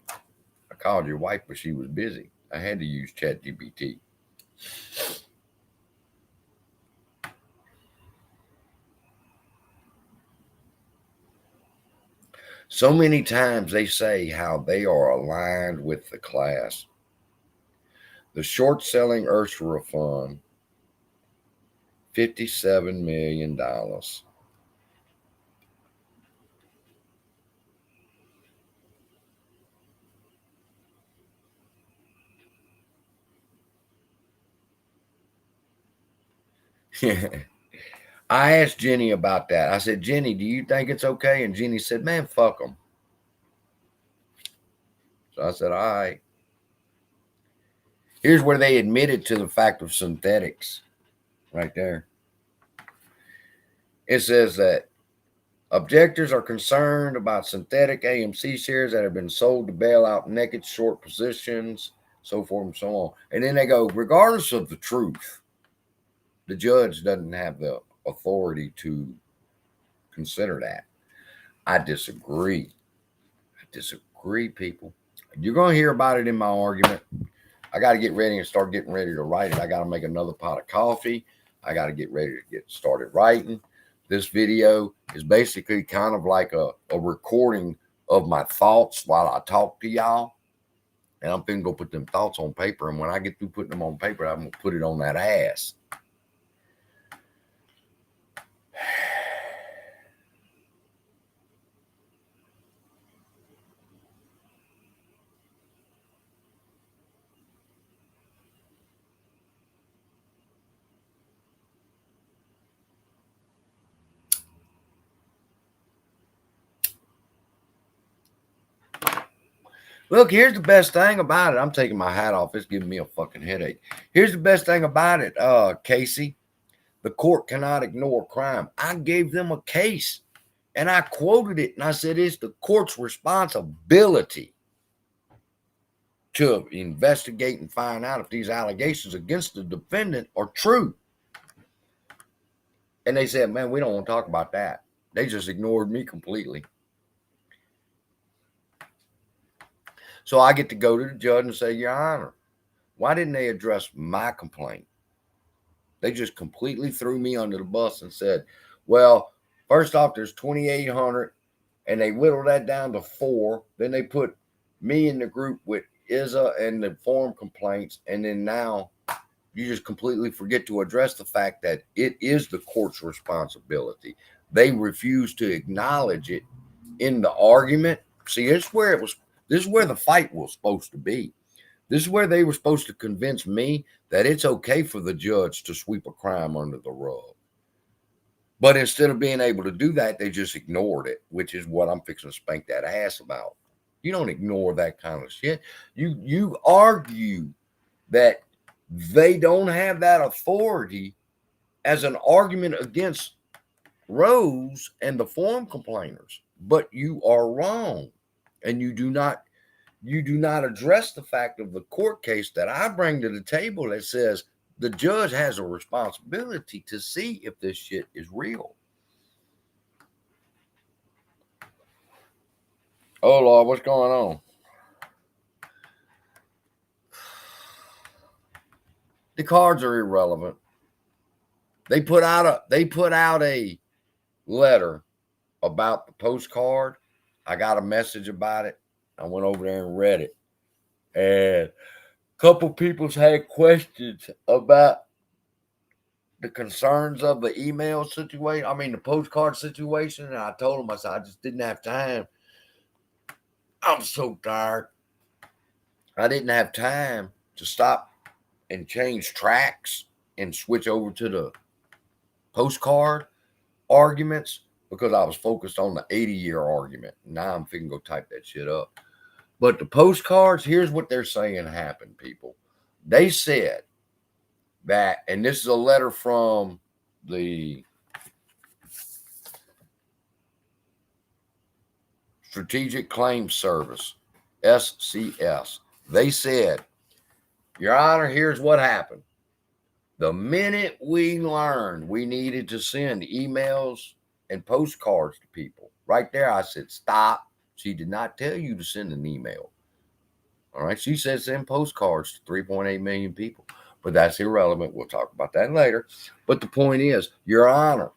I called your wife, but she was busy. I had to use ChatGPT. So many times they say how they are aligned with the class. The short selling Ursula fund, $57 million. I asked Jenny about that. I said, Jenny, do you think it's okay? And Jenny said, man, fuck them. So I said, all right. Here's where they admitted to the fact of synthetics right there. It says that objectors are concerned about synthetic AMC shares that have been sold to bail out naked short positions, so forth and so on. And then they go, regardless of the truth, the judge doesn't have the authority to consider that. I disagree. I disagree, people. You're going to hear about it in my argument. I got to get ready and start getting ready to write it. I got to make another pot of coffee. I got to get ready to get started writing. This video is basically kind of like a recording of my thoughts while I talk to y'all. And I'm finna go put them thoughts on paper. And when I get through putting them on paper, I'm going to put it on that ass. Look, here's the best thing about it. I'm taking my hat off. It's giving me a fucking headache. Here's the best thing about it, Casey. The court cannot ignore crime. I gave them a case, and I quoted it, and I said it's the court's responsibility to investigate and find out if these allegations against the defendant are true. And they said, man, we don't want to talk about that. They just ignored me completely. So I get to go to the judge and say, Your Honor, why didn't they address my complaint? They just completely threw me under the bus and said, well, first off, there's 2,800, and they whittled that down to 4. Then they put me in the group with Izza and the form complaints, and then now you just completely forget to address the fact that it is the court's responsibility. They refuse to acknowledge it in the argument. See, this is where the fight was supposed to be. This is where they were supposed to convince me that it's okay for the judge to sweep a crime under the rug. But instead of being able to do that, they just ignored it, which is what I'm fixing to spank that ass about. You don't ignore that kind of shit. You argue that they don't have that authority as an argument against Rose and the form complainers, but you are wrong. And you do not address the fact of the court case that I bring to the table that says the judge has a responsibility to see if this shit is real. Oh Lord, what's going on? The cards are irrelevant. They put out a letter about the postcard. I got a message about it. I went over there and read it. And a couple people's had questions about the concerns of the email situation. I mean, the postcard situation. And I told them, I said, I just didn't have time. I'm so tired. I didn't have time to stop and change tracks and switch over to the postcard arguments because I was focused on the 80-year argument. Now I'm finna go type that shit up. But the postcards, here's what they're saying happened, people. They said that, and this is a letter from the Strategic Claims Service, SCS. They said, Your Honor, here's what happened. The minute we learned we needed to send emails and postcards to people, right there, I said, stop. She did not tell you to send an email. All right. She said send postcards to 3.8 million people, but that's irrelevant. We'll talk about that later. But the point is, Your Honor,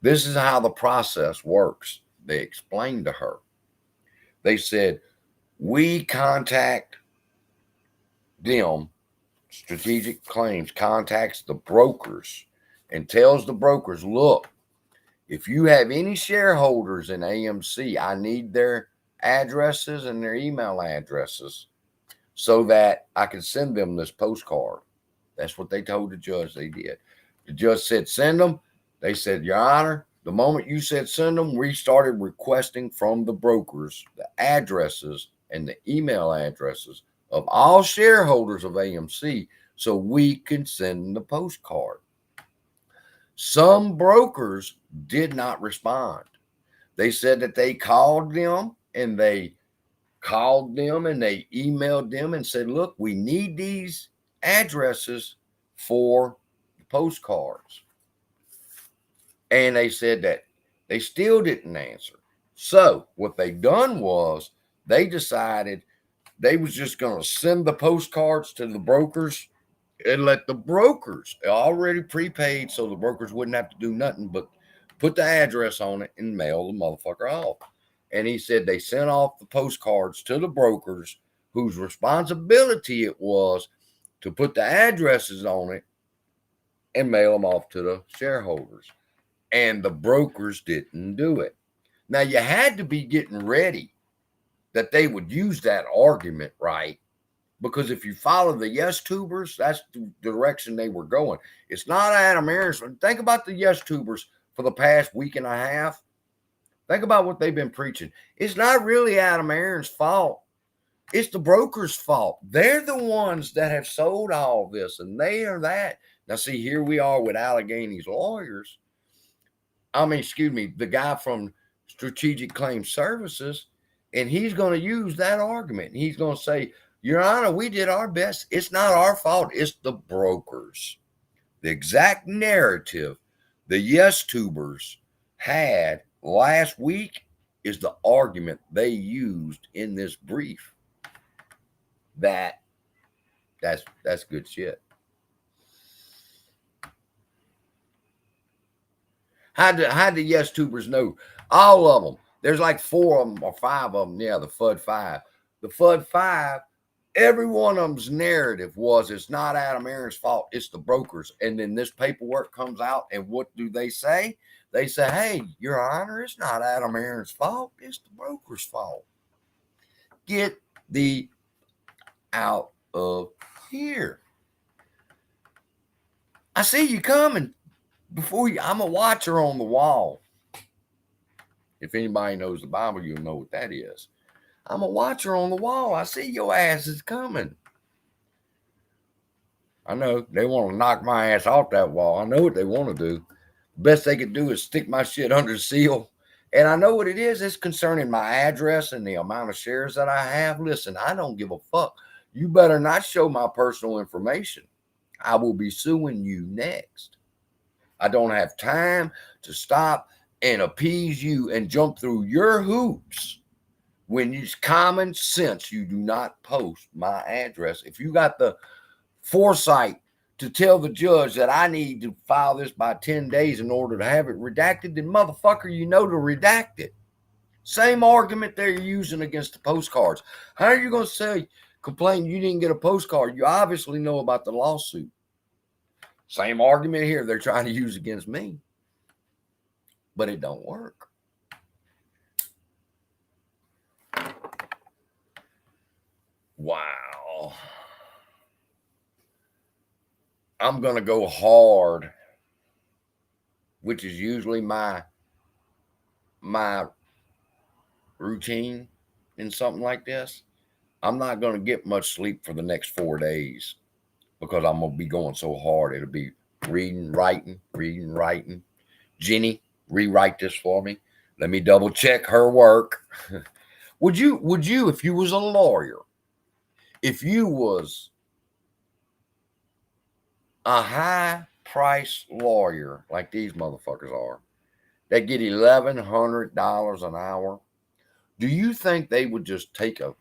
this is how the process works. They explained to her. They said, we contact them. Strategic Claims contacts the brokers and tells the brokers, look, if you have any shareholders in AMC, I need their addresses and their email addresses so that I can send them this postcard. That's what they told the judge they did. The judge said, send them. They said, Your Honor, the moment you said send them, we started requesting from the brokers the addresses and the email addresses of all shareholders of AMC so we can send them the postcard. Some brokers did not respond. They said that they called them and they emailed them and said, look, we need these addresses for the postcards. And they said that they still didn't answer. So what they done was they decided they was just going to send the postcards to the brokers and let the brokers, already prepaid, so the brokers wouldn't have to do nothing but put the address on it and mail the motherfucker off. And he said they sent off the postcards to the brokers whose responsibility it was to put the addresses on it and mail them off to the shareholders. And the brokers didn't do it. Now, you had to be getting ready that they would use that argument, right? Because if you follow the yes tubers, that's the direction they were going. It's not Adam Aaron's. Think about the yes tubers for the past week and a half. Think about what they've been preaching. It's not really Adam Aaron's fault. It's the broker's fault. They're the ones that have sold all this, and they are that. Now, see, here we are with Allegheny's lawyers. The guy from Strategic Claim Services, and he's going to use that argument. He's going to say, Your Honor, we did our best. It's not our fault. It's the brokers. The exact narrative the yes tubers had last week is the argument they used in this brief. That's good shit. How did yes tubers know? All of them. There's like 4 of them or 5 of them. Yeah, the FUD 5. The FUD 5, every one of them's narrative was it's not Adam Aaron's fault. It's the brokers. And then this paperwork comes out, and what do they say? They say, hey, Your Honor, it's not Adam Aaron's fault. It's the broker's fault. Get the out of here. I see you coming. I'm a watcher on the wall. If anybody knows the Bible, you'll know what that is. I'm a watcher on the wall. I see your ass is coming. I know they want to knock my ass off that wall. I know what they want to do. The best they could do is stick my shit under seal. And I know what it is. It's concerning my address and the amount of shares that I have. Listen, I don't give a fuck. You better not show my personal information. I will be suing you next. I don't have time to stop and appease you and jump through your hoops when it's common sense you do not post my address. If you got the foresight to tell the judge that I need to file this by 10 days in order to have it redacted, then motherfucker, you know to redact it. Same argument they're using against the postcards. How are you going to complain you didn't get a postcard? You obviously know about the lawsuit. Same argument here they're trying to use against me. But it don't work. Wow. I'm going to go hard, which is usually my routine in something like this. I'm not going to get much sleep for the next 4 days because I'm going to be going so hard. It'll be reading, writing. Jenny, rewrite this for me. Let me double check her work. Would you, if you was a lawyer, if you was a high price lawyer like these motherfuckers are, that get $1,100 an hour, do you think they would just take a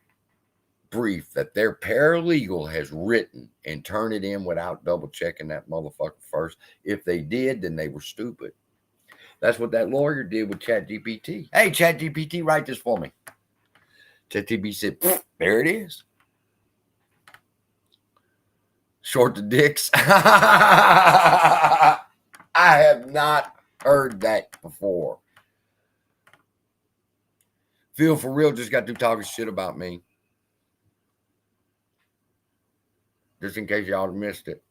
brief that their paralegal has written and turn it in without double checking that motherfucker first? If they did, then they were stupid. That's what that lawyer did with ChatGPT. Hey, ChatGPT, write this for me. ChatGPT said, there it is. Short the dicks. I have not heard that before. Phil for real just got through talking shit about me. Just in case y'all missed it.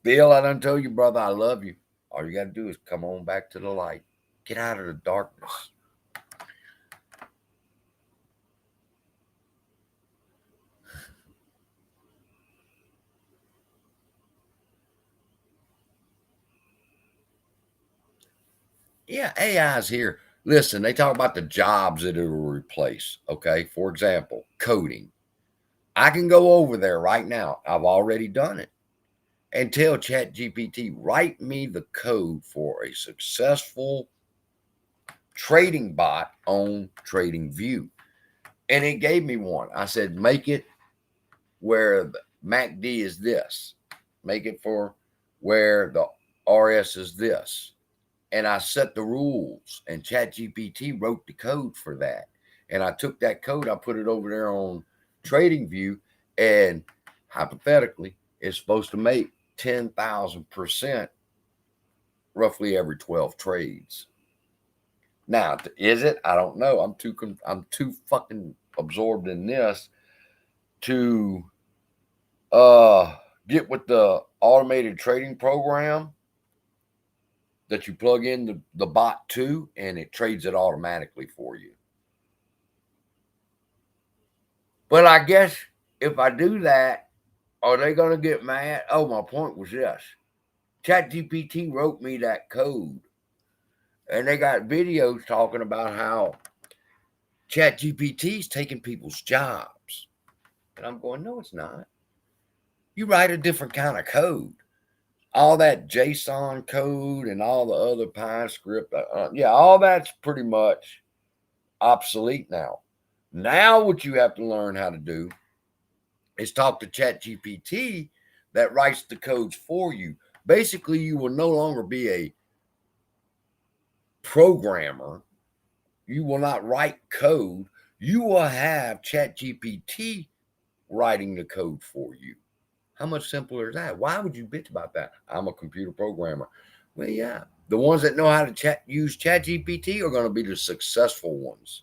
Bill, I done told you, brother, I love you. All you got to do is come on back to the light. Get out of the darkness. Yeah, AI's here. Listen, they talk about the jobs that it'll replace. Okay. For example, coding. I can go over there right now. I've already done it and tell ChatGPT, write me the code for a successful trading bot on TradingView. And it gave me one. I said, make it where the MACD is this. Make it for where the RS is this. And I set the rules, and ChatGPT wrote the code for that. And I took that code, I put it over there on TradingView, and hypothetically, it's supposed to make 10,000% roughly every 12 trades. Now, is it? I don't know. I'm too fucking absorbed in this to get with the automated trading program that you plug in the bot to, and it trades it automatically for you. But I guess if I do that, are they going to get mad? Oh, my point was this. ChatGPT wrote me that code, and they got videos talking about how ChatGPT is taking people's jobs. And I'm going, no, it's not. You write a different kind of code. All that JSON code and all the other Pine script, yeah, all that's pretty much obsolete now. Now what you have to learn how to do is talk to ChatGPT that writes the codes for you. Basically, you will no longer be a programmer. You will not write code. You will have ChatGPT writing the code for you. How much simpler is that? Why would you bitch about that? I'm a computer programmer. Well, yeah. The ones that know how to use ChatGPT are going to be the successful ones.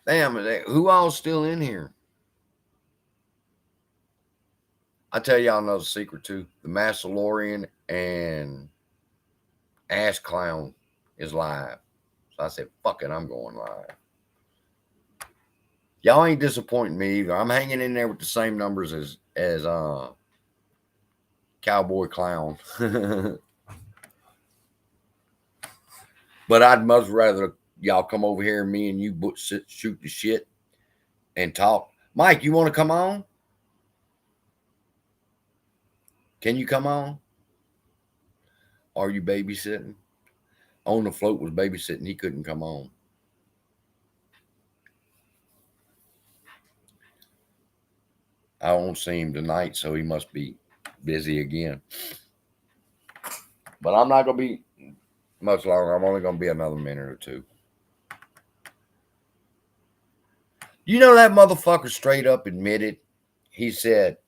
Damn, who all's still in here? I tell y'all another secret too. The Mandalorian and Ash Clown is live. So I said, fuck it, I'm going live. Y'all ain't disappointing me either. I'm hanging in there with the same numbers as Cowboy Clown. But I'd much rather y'all come over here and me and you shoot the shit and talk. Mike, you want to come on? Can you come on? Are you babysitting? On the Float was babysitting. He couldn't come on. I won't see him tonight, so he must be busy again. But I'm not going to be much longer. I'm only going to be another minute or two. You know, that motherfucker straight up admitted, he said,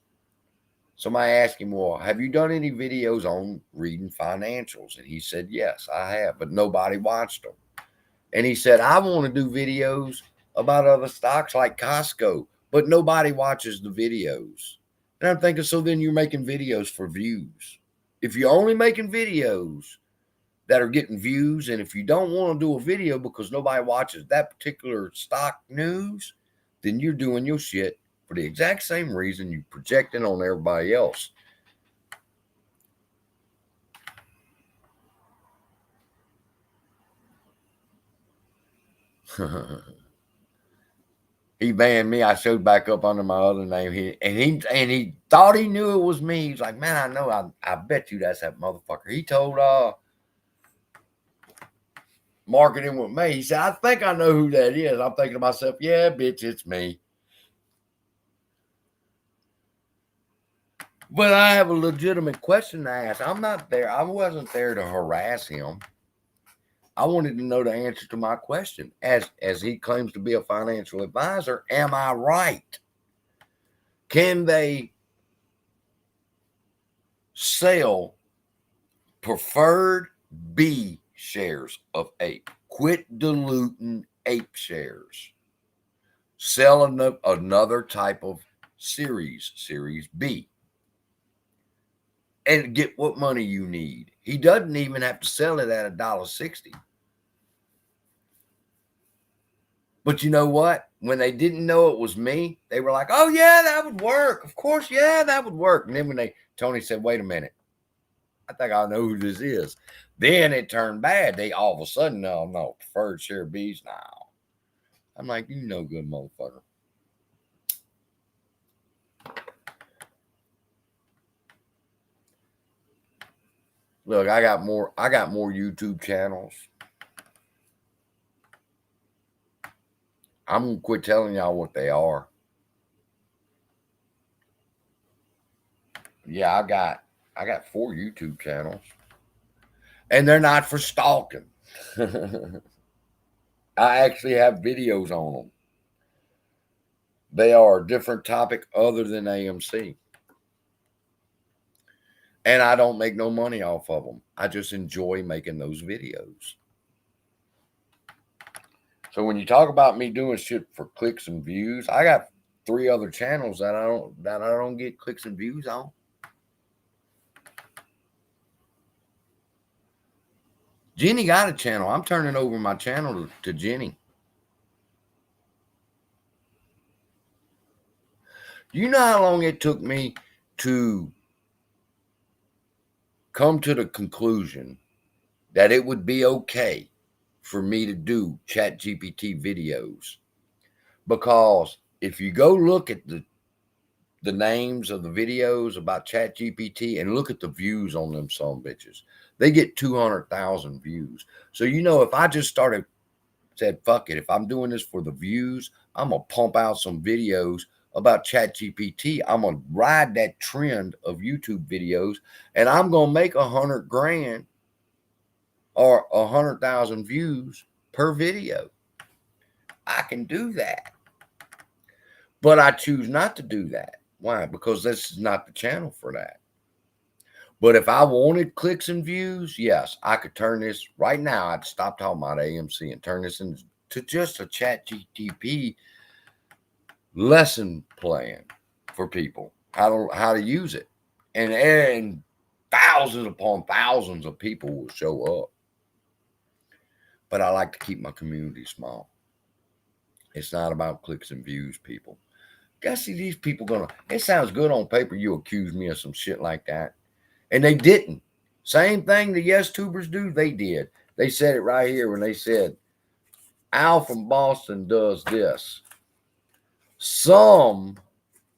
somebody asked him, well, have you done any videos on reading financials? And he said, yes, I have, but nobody watched them. And he said, I want to do videos about other stocks like Costco, but nobody watches the videos. And I'm thinking, so then you're making videos for views. If you're only making videos that are getting views, and if you don't want to do a video because nobody watches that particular stock news, then you're doing your shit for the exact same reason you're projecting on everybody else. He banned me. I showed back up under my other name. He thought he knew it was me. He's like, man, I know. I bet you that's that motherfucker. He told marketing with me. He said, I think I know who that is. I'm thinking to myself, yeah, bitch, it's me. But I have a legitimate question to ask. I'm not there. I wasn't there to harass him. I wanted to know the answer to my question. As he claims to be a financial advisor, am I right? Can they sell preferred B shares of APE. Quit diluting APE shares. Sell another type of series, Series B, and get what money you need. He doesn't even have to sell it at $1.60. But you know what? When they didn't know it was me, they were like, oh, yeah, that would work. Of course, yeah, that would work. And then when Tony said, wait a minute, I think I know who this is. Then it turned bad. They all of a sudden, no, preferred share Bs now. I'm like, you know, good motherfucker. Look, I got more YouTube channels. I'm gonna quit telling y'all what they are. Yeah, I got 4 YouTube channels. And they're not for stalking. I actually have videos on them. They are a different topic other than AMC. And I don't make no money off of them. I just enjoy making those videos. So when you talk about me doing shit for clicks and views, I got 3 other channels that I don't get clicks and views on. Jenny got a channel. I'm turning over my channel to Jenny. You know how long it took me to come to the conclusion that it would be okay for me to do ChatGPT videos? Because if you go look at the names of the videos about ChatGPT and look at the views on them some bitches, they get 200,000 views. So, you know, if I just said, fuck it, if I'm doing this for the views, I'm going to pump out some videos about ChatGPT. I'm going to ride that trend of YouTube videos, and I'm going to make 100 grand or 100,000 views per video. I can do that. But I choose not to do that. Why? Because this is not the channel for that. But if I wanted clicks and views, yes, I could turn this right now. I'd stop talking about AMC and turn this into just a ChatGPT lesson plan for people, how to use it. And thousands upon thousands of people will show up. But I like to keep my community small. It's not about clicks and views, people. Guess see these people it sounds good on paper. You accuse me of some shit like that. And they didn't. Same thing the yes tubers do, they did. They said it right here when they said, Al from Boston does this. Some,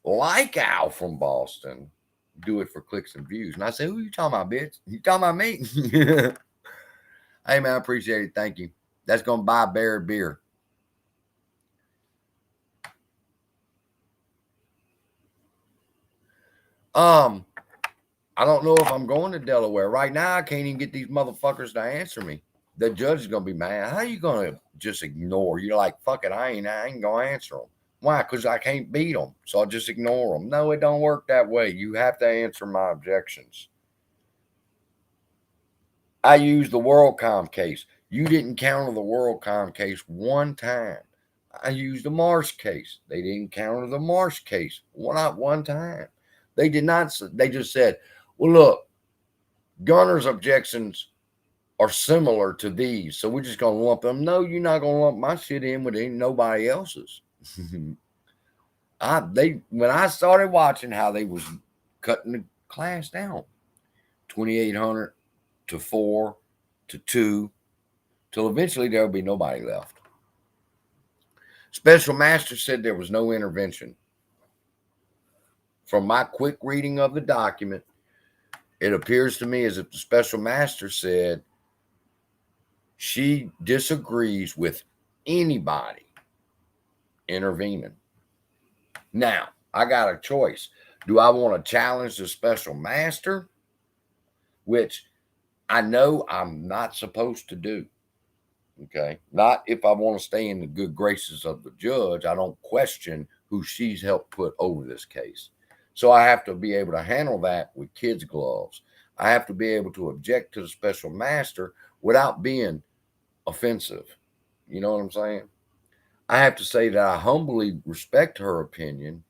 like Al from Boston, do it for clicks and views. And I say, who you talking about, bitch? You talking about me? Hey, man, I appreciate it. Thank you. That's going to buy Bear beer. I don't know if I'm going to Delaware. Right now, I can't even get these motherfuckers to answer me. The judge is going to be mad. How are you going to just ignore? You're like, fuck it, I ain't going to answer them. Why? Because I can't beat them, so I'll just ignore them. No, it don't work that way. You have to answer my objections. I used the WorldCom case. You didn't counter the WorldCom case one time. I used the Marsh case. They didn't counter the Marsh case. Not one time. They did not. They just said, well, look, Gunner's objections are similar to these, so we're just going to lump them. No, you're not going to lump my shit in with nobody else's. When I started watching how they was cutting the class down, 2,800 to 4 to 2, till eventually there'll be nobody left. Special Master said there was no intervention. From my quick reading of the document, it appears to me as if the Special Master said she disagrees with anybody intervening. Now, I got a choice. Do I want to challenge the Special Master, which I know I'm not supposed to do? Okay. Not if I want to stay in the good graces of the judge. I don't question who she's helped put over this case. So I have to be able to handle that with kids' gloves. I have to be able to object to the Special Master without being offensive. You know what I'm saying? I have to say that I humbly respect her opinion.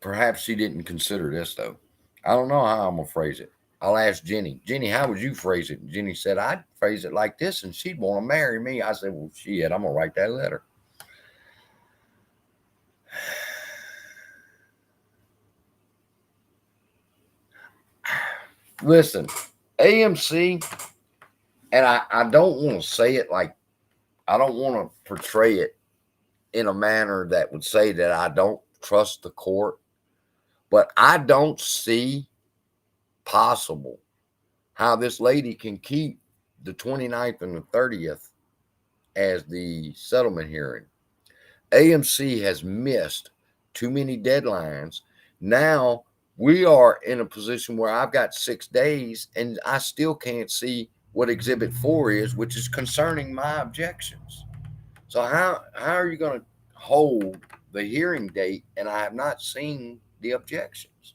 Perhaps she didn't consider this, though. I don't know how I'm going to phrase it. I'll ask Jenny. Jenny, how would you phrase it? And Jenny said, I'd phrase it like this, and she'd want to marry me. I said, well, shit, I'm going to write that letter. Listen, AMC, and I don't want to say it like, I don't want to portray it in a manner that would say that I don't trust the court, but I don't see possible how this lady can keep the 29th and the 30th as the settlement hearing. AMC has missed too many deadlines. Now we are in a position where I've got 6 days and I still can't see what Exhibit 4 is, which is concerning my objections. So how are you going to hold the hearing date and I have not seen the objections?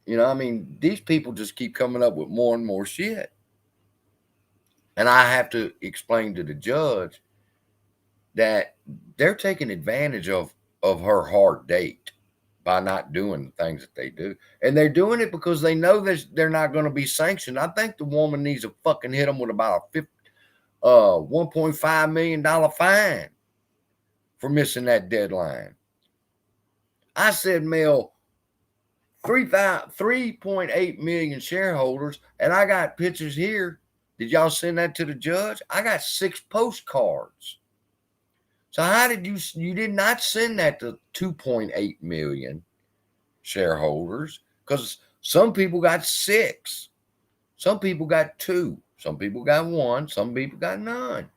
You know, I mean, these people just keep coming up with more and more shit. And I have to explain to the judge that they're taking advantage of her hard date by not doing the things that they do. And they're doing it because they know that they're not going to be sanctioned. I think the woman needs to fucking hit them with about a $1.5 million fine for missing that deadline. I said, Mel, 3.8 million shareholders, and I got pictures here. Did y'all send that to the judge? I got 6 postcards. So how did you did not send that to 2.8 million shareholders? Because some people got 6, some people got 2, some people got 1, some people got none.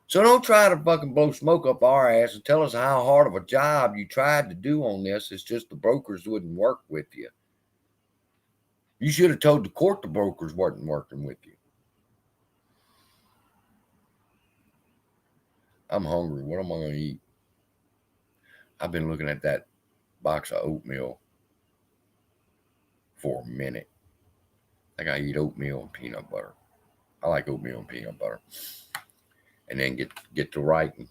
So don't try to fucking blow smoke up our ass and tell us how hard of a job you tried to do on this. It's just the brokers wouldn't work with you. You should have told the court the brokers weren't working with you. I'm hungry. What am I going to eat? I've been looking at that box of oatmeal for a minute. I got to eat oatmeal and peanut butter. I like oatmeal and peanut butter. And then get to writing.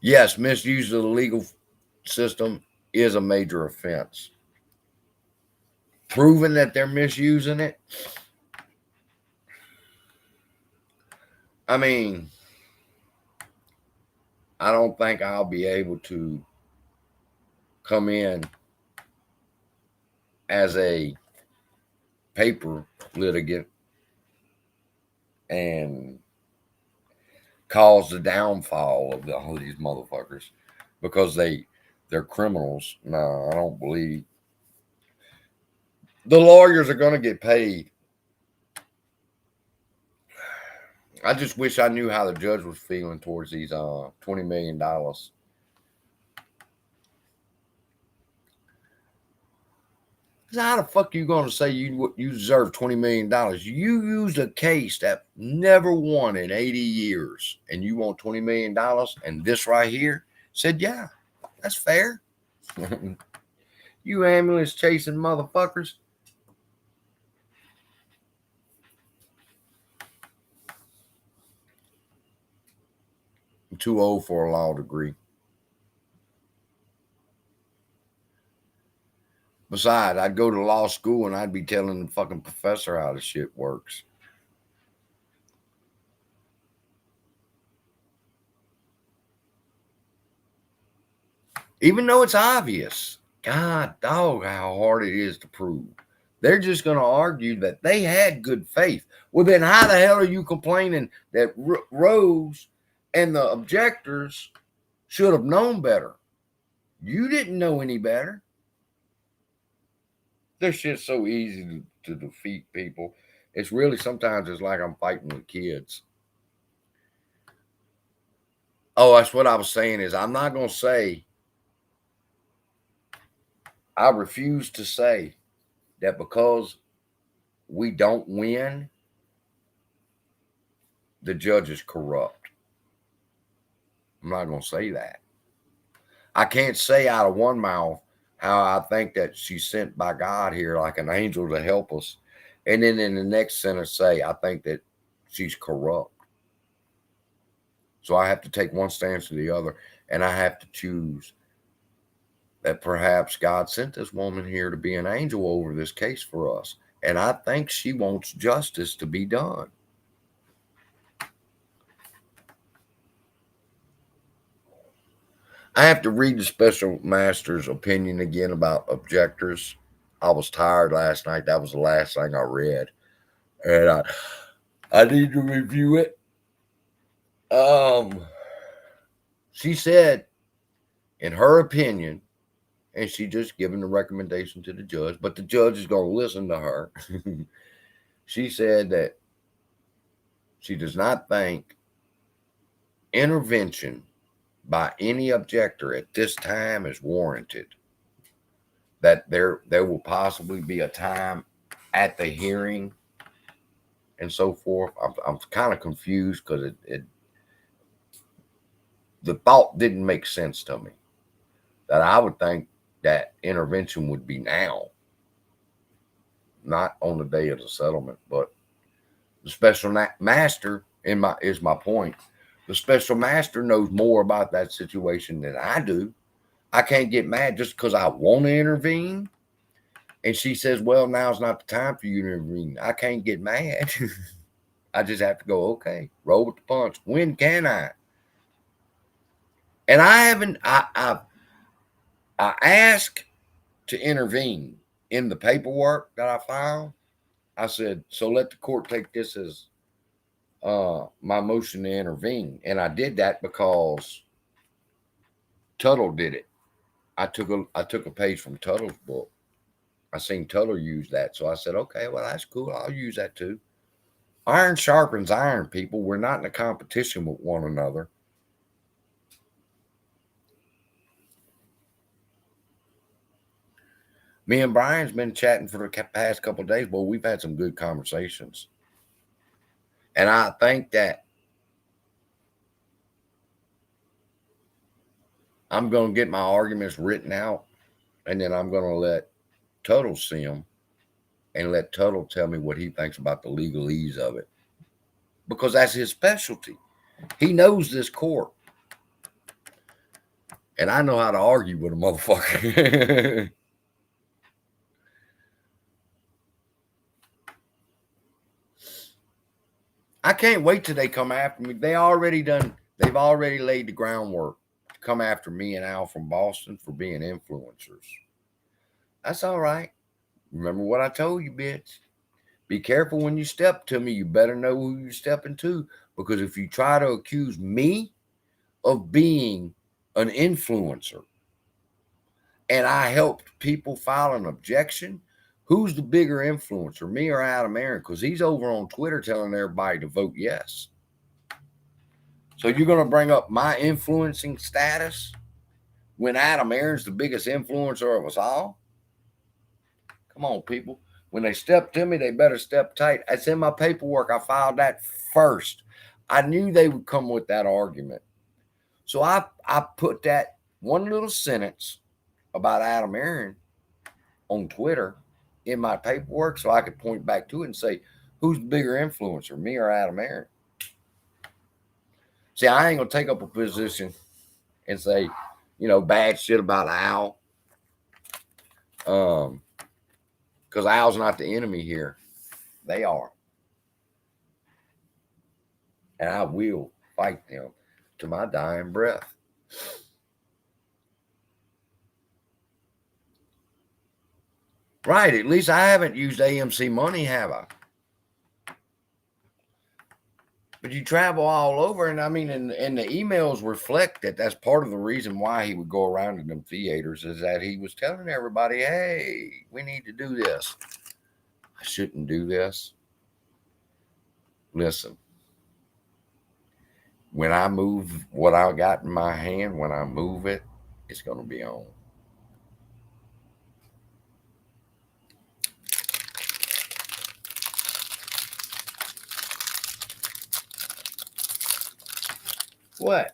Yes, misuse of the legal system is a major offense. Proving that they're misusing it, I mean, I don't think I'll be able to come in as a paper litigant and cause the downfall of all these motherfuckers because they're criminals. No, I don't believe. The lawyers are going to get paid. I just wish I knew how the judge was feeling towards these $20 million. How the fuck are you going to say you deserve $20 million? You used a case that never won in 80 years, and you want $20 million? And this right here said, yeah, that's fair. You ambulance chasing motherfuckers. I'm too old for a law degree. Besides, I'd go to law school and I'd be telling the fucking professor how the shit works. Even though it's obvious. God dog, how hard it is to prove. They're just going to argue that they had good faith. Well, then how the hell are you complaining that Rose and the objectors should have known better? You didn't know any better. This shit's so easy to defeat people. It's really sometimes it's like I'm fighting with kids. Oh, that's what I was saying is I'm not going to say, I refuse to say that because we don't win, the judge is corrupt. I'm not going to say that. I can't say out of one mouth how I think that she's sent by God here like an angel to help us, and then in the next sentence say, I think that she's corrupt. So I have to take one stance or the other, and I have to choose that perhaps God sent this woman here to be an angel over this case for us. And I think she wants justice to be done. I have to read the special master's opinion again about objectors. I was tired last night. That was the last thing I read. And I need to review it. She said, in her opinion, and she just given the recommendation to the judge, but the judge is going to listen to her. She said that she does not think intervention by any objector at this time is warranted. That there will possibly be a time at the hearing and so forth. I'm kind of confused because the thought didn't make sense to me. That I would think that intervention would be now, not on the day of the settlement. But the special master is my point. The special master knows more about that situation than I do. I can't get mad just because I want to intervene. And she says, well, now's not the time for you to intervene. I can't get mad. I just have to go, okay, roll with the punch. When can I? And I asked to intervene in the paperwork that I filed. I said, so let the court take this as my motion to intervene. And I did that because Tuttle did it. I took a page from Tuttle's book. I seen Tuttle use that. So I said, okay, well, that's cool. I'll use that too. Iron sharpens iron, people. We're not in a competition with one another. Me and Brian's been chatting for the past couple of days. Well, we've had some good conversations. And I think that I'm going to get my arguments written out, and then I'm going to let Tuttle see them and let Tuttle tell me what he thinks about the legalese of it. Because that's his specialty. He knows this court. And I know how to argue with a motherfucker. I can't wait till they come after me. They've already laid the groundwork to come after me and Al from Boston for being influencers. That's all right. Remember what I told you, bitch. Be careful when you step to me. You better know who you're stepping to. Because if you try to accuse me of being an influencer and I helped people file an objection, who's the bigger influencer, me or Adam Aaron? Because he's over on Twitter telling everybody to vote yes. So you're going to bring up my influencing status when Adam Aaron's the biggest influencer of us all? Come on, people. When they step to me, they better step tight. It's in my paperwork. I filed that first. I knew they would come with that argument. So I put that one little sentence about Adam Aaron on Twitter in my paperwork so I could point back to it and say, who's the bigger influencer, me or Adam Aaron? See, I ain't going to take up a position and say, bad shit about Al. Because Al's not the enemy here. They are. And I will fight them to my dying breath. Right, at least I haven't used AMC money, have I? But you travel all over, and I mean, and the emails reflect that that's part of the reason why he would go around to them theaters is that he was telling everybody, hey, we need to do this. I shouldn't do this. Listen, when I move what I got in my hand, when I move it, it's going to be on. What?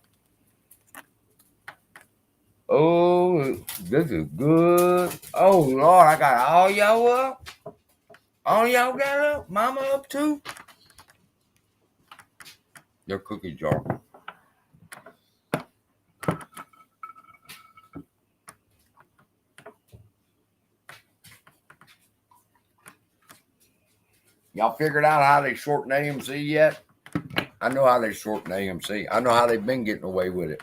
Oh, this is good. Oh, Lord, I got all y'all up. All y'all got up. Mama up too. Their cookie jar. Y'all figured out how they shorten AMC yet? I know how they shorten AMC. I know how they've been getting away with it.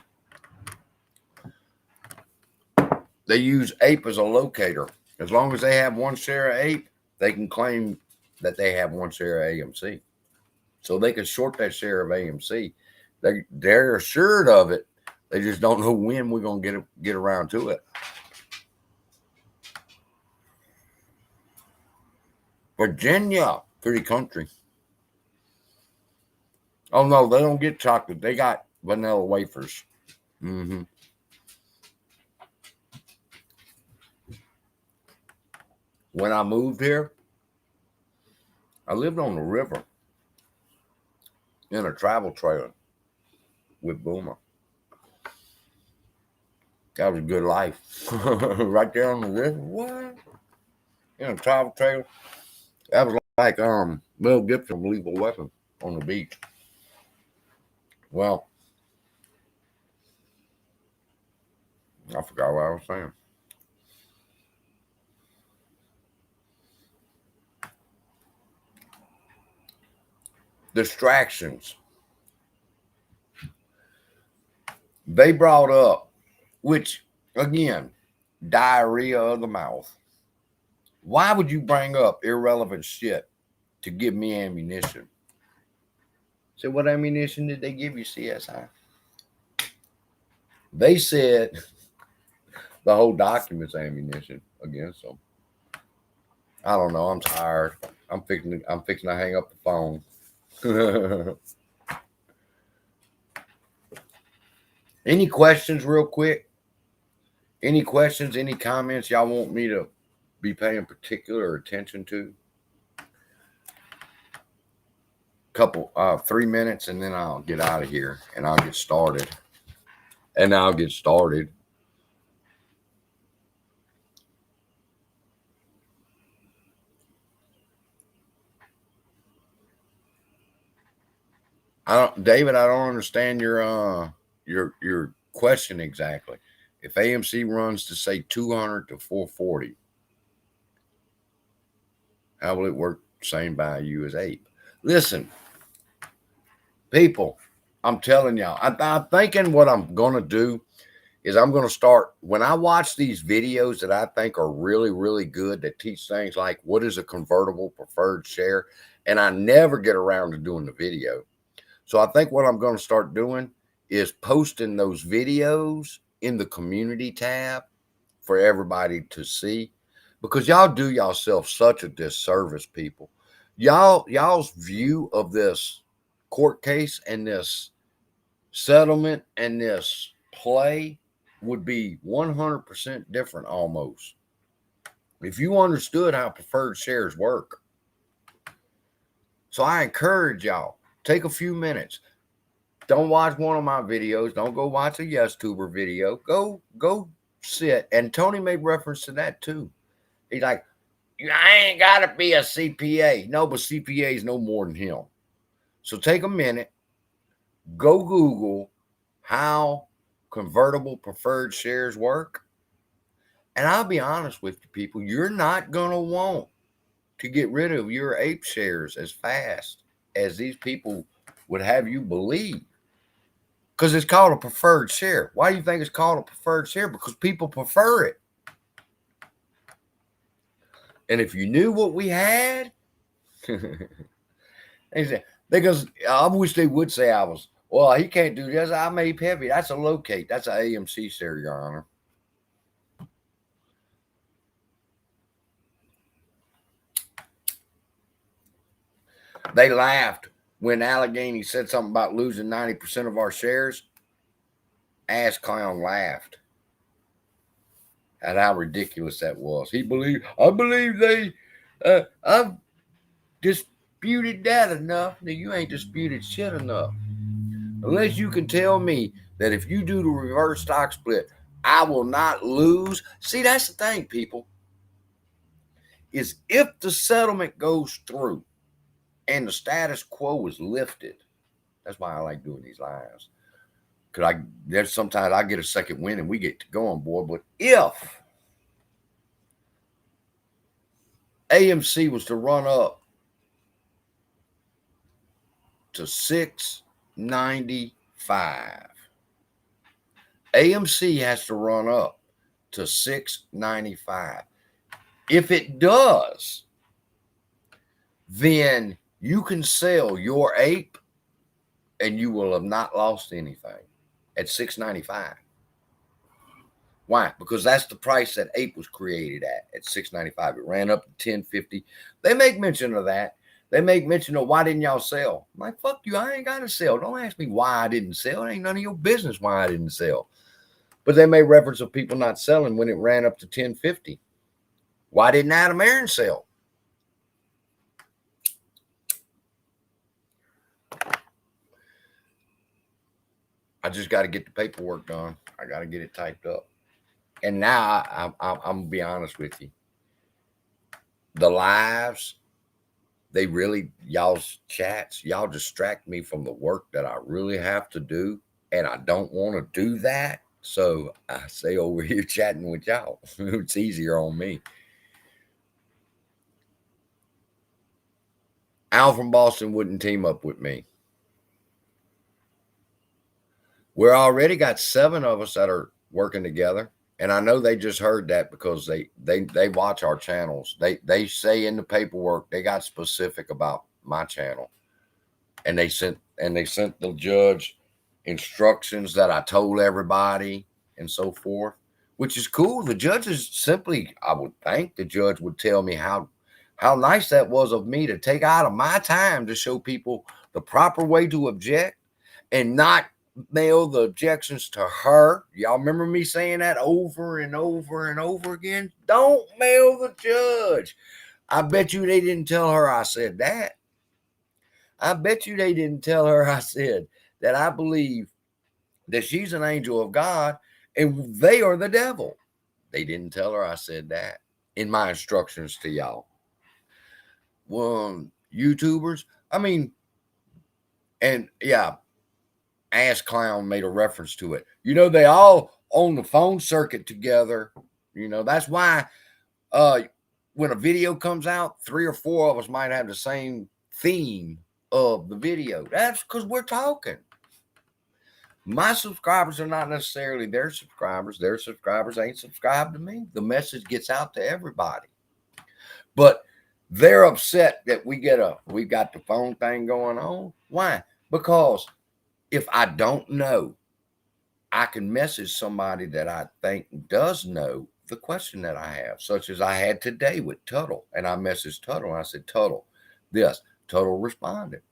They use APE as a locator. As long as they have one share of APE, they can claim that they have one share of AMC. So they can short that share of AMC. They're assured of it. They just don't know when we're going to get around to it. Virginia, pretty country. Oh, no, they don't get chocolate. They got vanilla wafers. Mm-hmm. When I moved here, I lived on the river in a travel trailer with Boomer. That was a good life. Right there on the river. What? In a travel trailer. That was like Mel Gibson, Lethal Weapon, on the beach. Well, I forgot what I was saying. Distractions. They brought up, which, again, diarrhea of the mouth. Why would you bring up irrelevant shit to give me ammunition? So what ammunition did they give you, CSI? They said the whole document's ammunition against them. I don't know. I'm tired. I'm fixing to hang up the phone. Any questions real quick? Any questions, any comments y'all want me to be paying particular attention to? Couple 3 minutes, and then I'll get out of here and I'll get started. David, I don't understand your question exactly. If AMC runs to say 200 to 440, how will it work same value as APE? Listen, people, I'm telling y'all, I'm thinking what I'm going to do is I'm going to start, when I watch these videos that I think are really, really good that teach things like what is a convertible preferred share, and I never get around to doing the video. So I think what I'm going to start doing is posting those videos in the community tab for everybody to see, because y'all do yourself such a disservice, people. Y'all's view of this court case and this settlement and this play would be 100% different almost if you understood how preferred shares work. So I encourage y'all, take a few minutes. Don't watch one of my videos. Don't go watch a YesTuber video. Go sit. And Tony made reference to that too. He's like, I ain't got to be a CPA. No, but CPA is no more than him. So take a minute. Go Google how convertible preferred shares work. And I'll be honest with you, people, you're not going to want to get rid of your APE shares as fast as these people would have you believe. Because it's called a preferred share. Why do you think it's called a preferred share? Because people prefer it. And if you knew what we had, because I wish they would say I was, well, he can't do this. I'm APE heavy. That's a locate. That's an AMC share, Your Honor. They laughed when Allegheny said something about losing 90% of our shares. Ass clown laughed at how ridiculous that was. I believe they, I've disputed that enough. Now, you ain't disputed shit enough. Unless you can tell me that if you do the reverse stock split, I will not lose. See, that's the thing, people, is if the settlement goes through and the status quo is lifted, that's why I like doing these lives. Because there's sometimes I get a second win and we get to go on board. But if AMC was to run up to 695, AMC has to run up to 695. If it does, then you can sell your APE and you will have not lost anything at 695. Why? Because that's the price that APE was created at 695. It ran up to 1050. They make mention of that. They make mention of, why didn't y'all sell? I'm like, fuck you, I ain't got to sell. Don't ask me why I didn't sell. It ain't none of your business why I didn't sell. But they made reference of people not selling when it ran up to 1050. Why didn't Adam Aaron sell? I just got to get the paperwork done. I got to get it typed up. And now I'm going to be honest with you. The lives, they really, y'all's chats, y'all distract me from the work that I really have to do. And I don't want to do that. So I stay over here chatting with y'all. It's easier on me. Al from Boston wouldn't team up with me. We're already got 7 of us that are working together. And I know they just heard that because they watch our channels. They say in the paperwork, they got specific about my channel. And they sent the judge instructions that I told everybody and so forth, which is cool. The judge is simply, I would think the judge would tell me how nice that was of me to take out of my time to show people the proper way to object and not mail the objections to her. Y'all remember me saying that over and over and over again? Don't mail the judge. I bet you they didn't tell her I said that. I bet you they didn't tell her I said that I believe that she's an angel of God and they are the devil. They didn't tell her I said that in my instructions to y'all. Well, YouTubers, I mean, and yeah, Ass Clown made a reference to it. You know, they all on the phone circuit together. You know, that's why when a video comes out, 3 or 4 of us might have the same theme of the video. That's because we're talking. My subscribers are not necessarily their subscribers. Their subscribers ain't subscribed to me. The message gets out to everybody. But they're upset that we got the phone thing going on. Why? Because if I don't know, I can message somebody that I think does know the question that I have, such as I had today with Tuttle. And I messaged Tuttle and I said, Tuttle, this. Tuttle responded.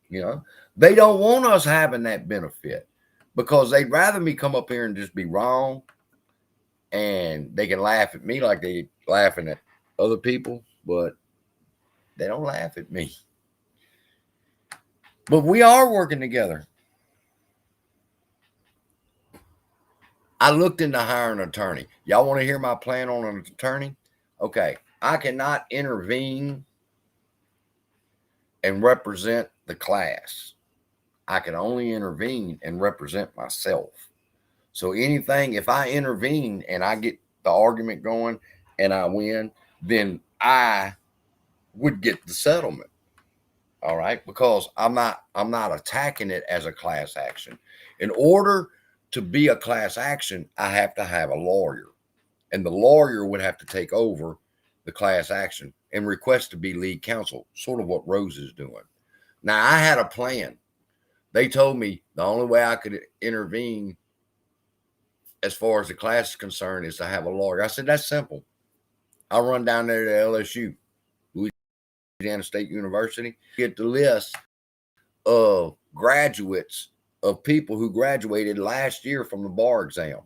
You know, they don't want us having that benefit because they'd rather me come up here and just be wrong. And they can laugh at me like they laughing at other people, but they don't laugh at me. But we are working together. I looked into hiring an attorney. Y'all want to hear my plan on an attorney? Okay. I cannot intervene and represent the class. I can only intervene and represent myself. So anything, if I intervene and I get the argument going and I win, then I would get the settlement. All right, because I'm not attacking it as a class action. In order to be a class action, I have to have a lawyer, and the lawyer would have to take over the class action and request to be lead counsel, sort of what Rose is doing. Now, I had a plan. They told me the only way I could intervene as far as the class is concerned is to have a lawyer. I said, that's simple. I'll run down there to LSU, Louisiana State University, get the list of graduates of people who graduated last year from the bar exam.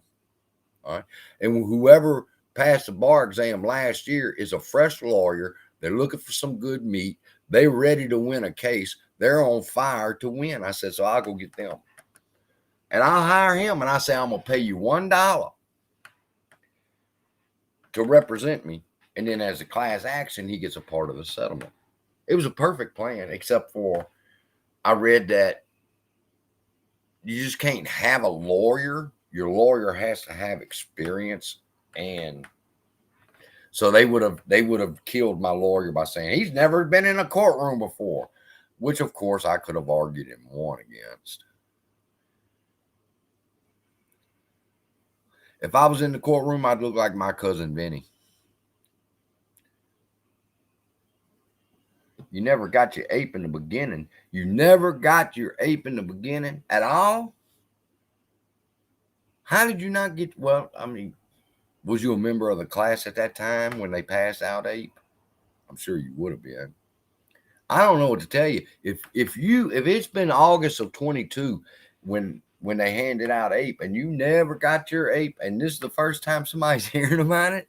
All right. And whoever passed the bar exam last year is a fresh lawyer. They're looking for some good meat. They're ready to win a case. They're on fire to win. I said, so I'll go get them. And I'll hire him, and I say, I'm going to pay you $1 to represent me. And then as a class action, he gets a part of the settlement. It was a perfect plan, except for I read that you just can't have a lawyer. Your lawyer has to have experience. And so they would have killed my lawyer by saying he's never been in a courtroom before, which of course I could have argued and won against. If I was in the courtroom, I'd look like my cousin Vinny. You never got your ape in the beginning. You never got your ape in the beginning at all? How did you not get, well, I mean, was you a member of the class at that time when they passed out ape? I'm sure you would have been. I don't know what to tell you. If it's been August of 22 when they handed out ape and you never got your ape, and this is the first time somebody's hearing about it,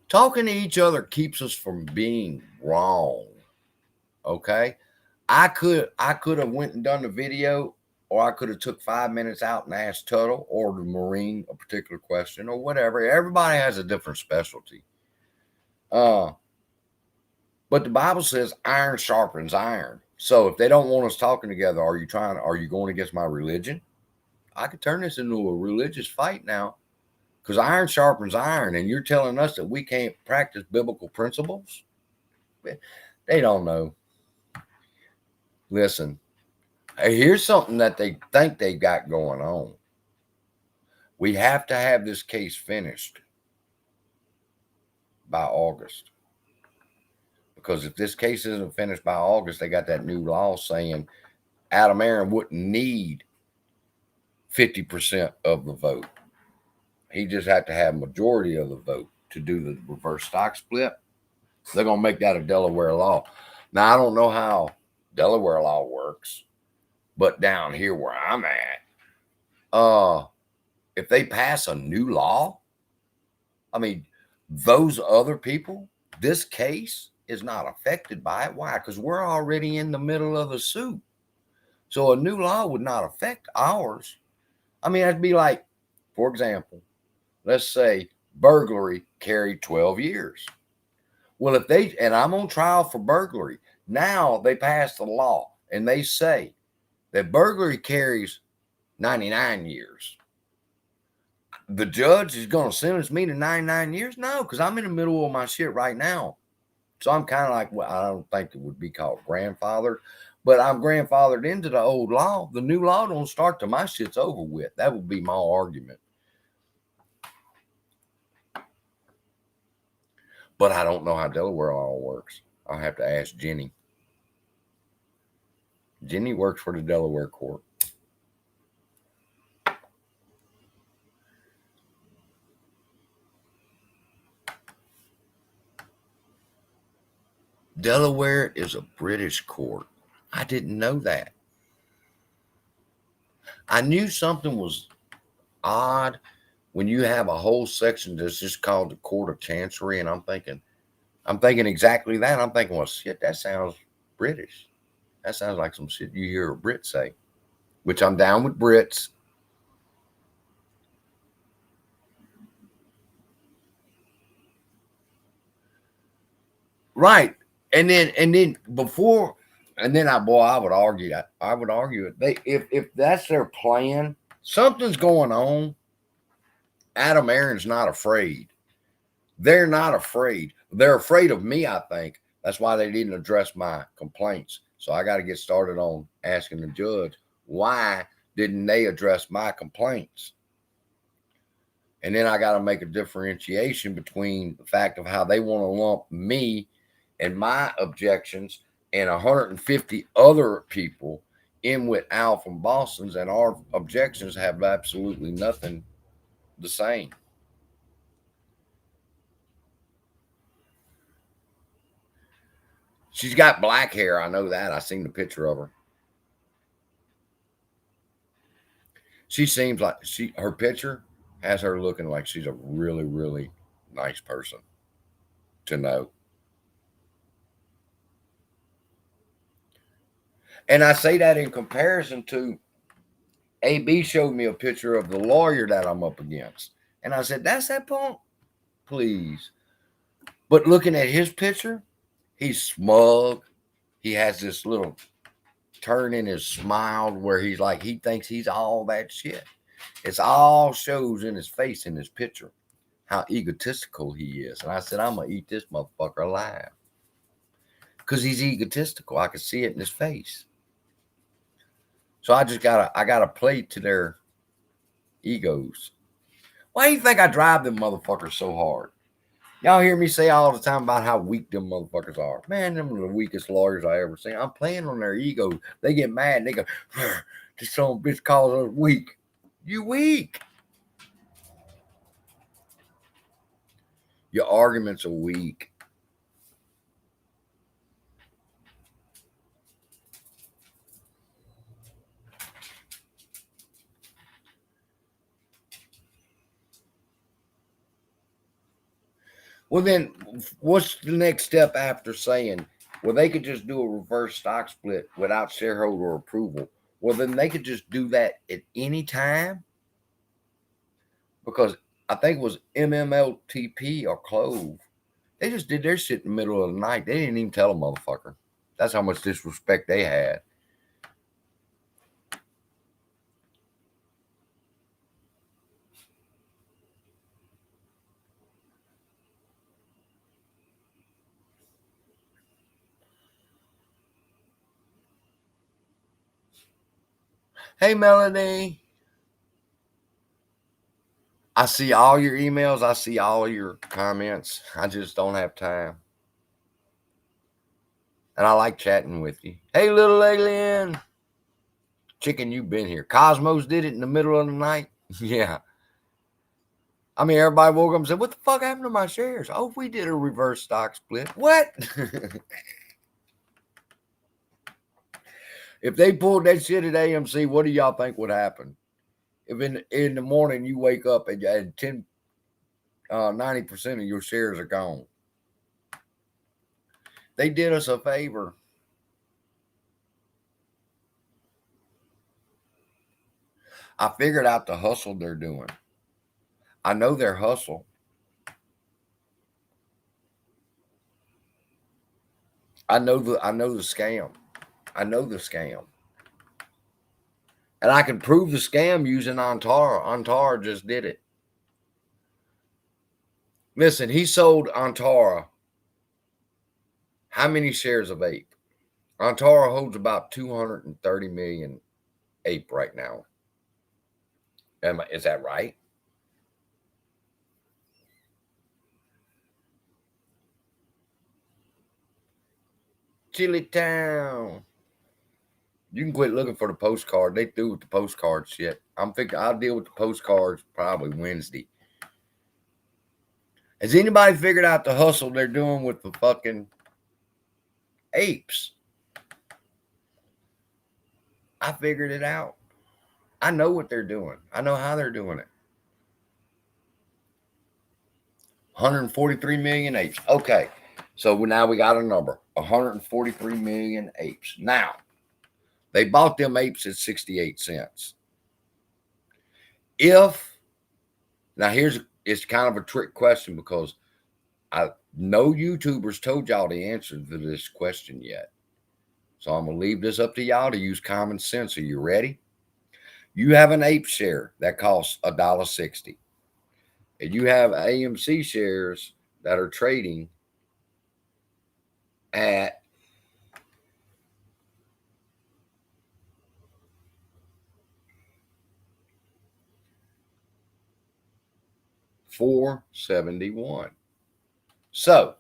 talking to each other keeps us from being wrong. Okay, I could have went and done the video, or I could have took 5 minutes out and asked Tuttle or the Marine a particular question or whatever. Everybody has a different specialty. But the Bible says iron sharpens iron. So if they don't want us talking together, are you going against my religion? I could turn this into a religious fight now, because iron sharpens iron, and you're telling us that we can't practice biblical principles? They don't know. Listen, here's something that they think they got going on. We have to have this case finished by August. Because if this case isn't finished by August, they got that new law saying Adam Aaron wouldn't need 50% of the vote. He just had to have majority of the vote to do the reverse stock split. They're going to make that a Delaware law. Now, I don't know how Delaware law works, but down here where I'm at, if they pass a new law, I mean, those other people, this case is not affected by it. Why? Because we're already in the middle of the suit. So a new law would not affect ours. I mean, that'd be like, for example, let's say burglary carried 12 years. Well, and I'm on trial for burglary. Now they pass the law and they say that burglary carries 99 years. The judge is going to sentence me to 99 years? No, because I'm in the middle of my shit right now. So I'm kind of like, well, I don't think it would be called grandfathered, but I'm grandfathered into the old law. The new law don't start till my shit's over with. That would be my argument. But I don't know how Delaware law works. I'll have to ask Jenny. Jenny works for the Delaware court. Delaware is a British court. I didn't know that. I knew something was odd when you have a whole section that's just called the Court of Chancery, and I'm thinking exactly that. I'm thinking, well, shit, that sounds British. That sounds like some shit you hear a Brit say, which I'm down with Brits. Right. And then I would argue that. I would argue it. If that's their plan, something's going on. Adam Aaron's not afraid. They're not afraid. They're afraid of me, I think. That's why they didn't address my complaints. So I got to get started on asking the judge, why didn't they address my complaints? And then I got to make a differentiation between the fact of how they want to lump me and my objections and 150 other people in with Al from Boston's, and our objections have absolutely nothing the same. She's got black hair. I know that. I seen the picture of her. She seems like her picture has her looking like she's a really, really nice person to know. And I say that in comparison to AB showed me a picture of the lawyer that I'm up against. And I said, that's that punk? Please. But looking at his picture, he's smug. He has this little turn in his smile where he's like, he thinks he's all that shit. It's all shows in his face in his picture how egotistical he is. And I said, I'm going to eat this motherfucker alive. Because he's egotistical. I can see it in his face. So I gotta play to their egos. Why do you think I drive them motherfuckers so hard? Y'all hear me say all the time about how weak them motherfuckers are. Man, them are the weakest lawyers I ever seen. I'm playing on their egos. They get mad and they go, this son of a bitch calls us weak. You weak. Your arguments are weak. Well, then what's the next step after saying, well, they could just do a reverse stock split without shareholder approval? Well, then they could just do that at any time. Because I think it was MMLTP or Clove. They just did their shit in the middle of the night. They didn't even tell a motherfucker. That's how much disrespect they had. Hey, Melanie. I see all your emails. I see all your comments. I just don't have time. And I like chatting with you. Hey, little alien. Chicken, you've been here. Cosmos did it in the middle of the night. Yeah. I mean, everybody woke up and said, what the fuck happened to my shares? Oh, we did a reverse stock split. What? If they pulled that shit at AMC, what do y'all think would happen? If in the morning you wake up and 90% of your shares are gone. They did us a favor. I figured out the hustle they're doing. I know their hustle. I know the scam. I know the scam. And I can prove the scam using Antara. Antara just did it. Listen, he sold Antara how many shares of APE? Antara holds about 230 million APE right now. Is that right? Chili Town. You can quit looking for the postcard. They threw with the postcard shit. I'll deal with the postcards probably Wednesday. Has anybody figured out the hustle they're doing with the fucking apes? I figured it out. I know what they're doing. I know how they're doing it. 143 million apes. Okay. So now we got a number. 143 million apes. Now, they bought them apes at 68 cents. Now it's kind of a trick question because no YouTubers told y'all the answer to this question yet. So I'm going to leave this up to y'all to use common sense. Are you ready? You have an ape share that costs $1.60. And you have AMC shares that are trading at $4.71. So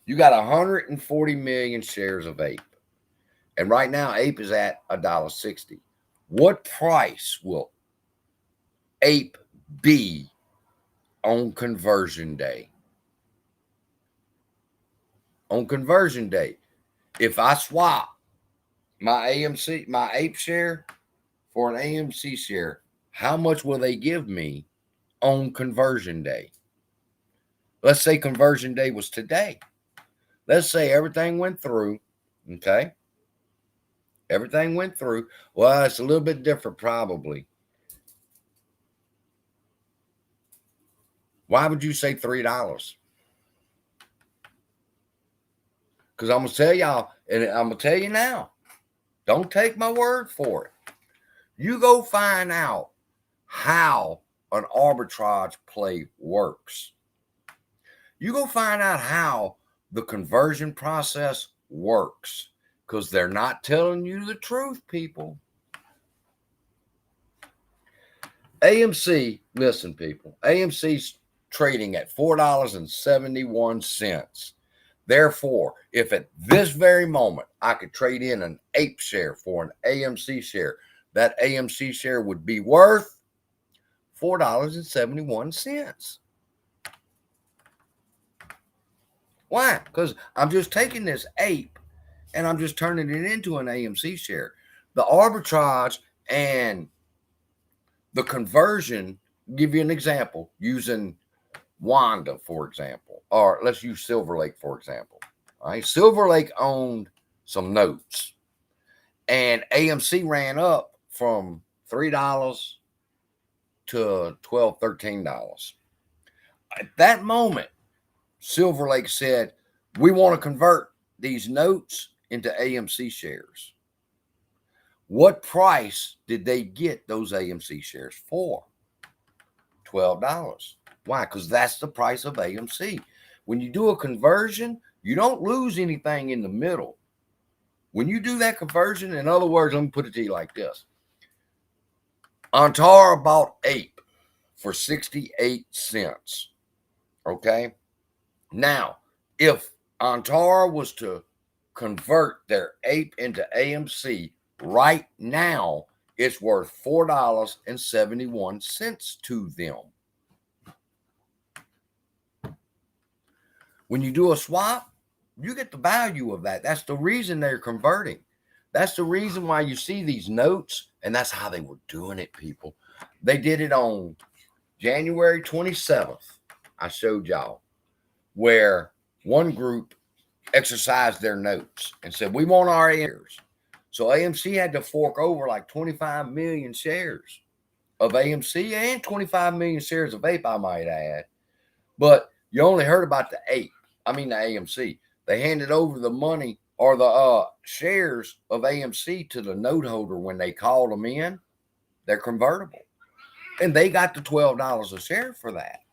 you got 140 million shares of APE. And right now, APE is at $1.60. What price will APE be on conversion day? On conversion day, if I swap my APE share for an AMC share, how much will they give me on conversion day? Let's say conversion day was today. Let's say everything went through. Okay. Everything went through. Well, it's a little bit different probably. Why would you say $3? Because I'm going to tell y'all, and I'm going to tell you now, don't take my word for it. You go find out how an arbitrage play works. You go find out how the conversion process works, because they're not telling you the truth, people. AMC, listen, people, AMC's trading at $4.71. Therefore, if at this very moment I could trade in an APE share for an AMC share, that AMC share would be worth $4.71. Why? Because I'm just taking this APE and I'm just turning it into an AMC share. The arbitrage and the conversion, give you an example, using Wanda, for example, or let's use Silver Lake, for example. All right, Silver Lake owned some notes, and AMC ran up from $3 to $12, $13. At that moment, Silver Lake said, we want to convert these notes into AMC shares. What price did they get those AMC shares for? $12. Why? Because that's the price of AMC. When you do a conversion, you don't lose anything in the middle. When you do that conversion, in other words, let me put it to you like this. Antara bought APE for 68 cents. Okay? Now, if Antara was to convert their APE into AMC right now, it's worth $4.71 to them. When you do a swap, you get the value of that. That's the reason they're converting. That's the reason why you see these notes, and that's how they were doing it, people. They did it on January 27th. I showed y'all where one group exercised their notes and said, we want our shares. So AMC had to fork over like 25 million shares of AMC and 25 million shares of APE, I might add. But you only heard about the AMC. They handed over the money or the shares of AMC to the note holder when they called them in. They're convertible. And they got the $12 a share for that.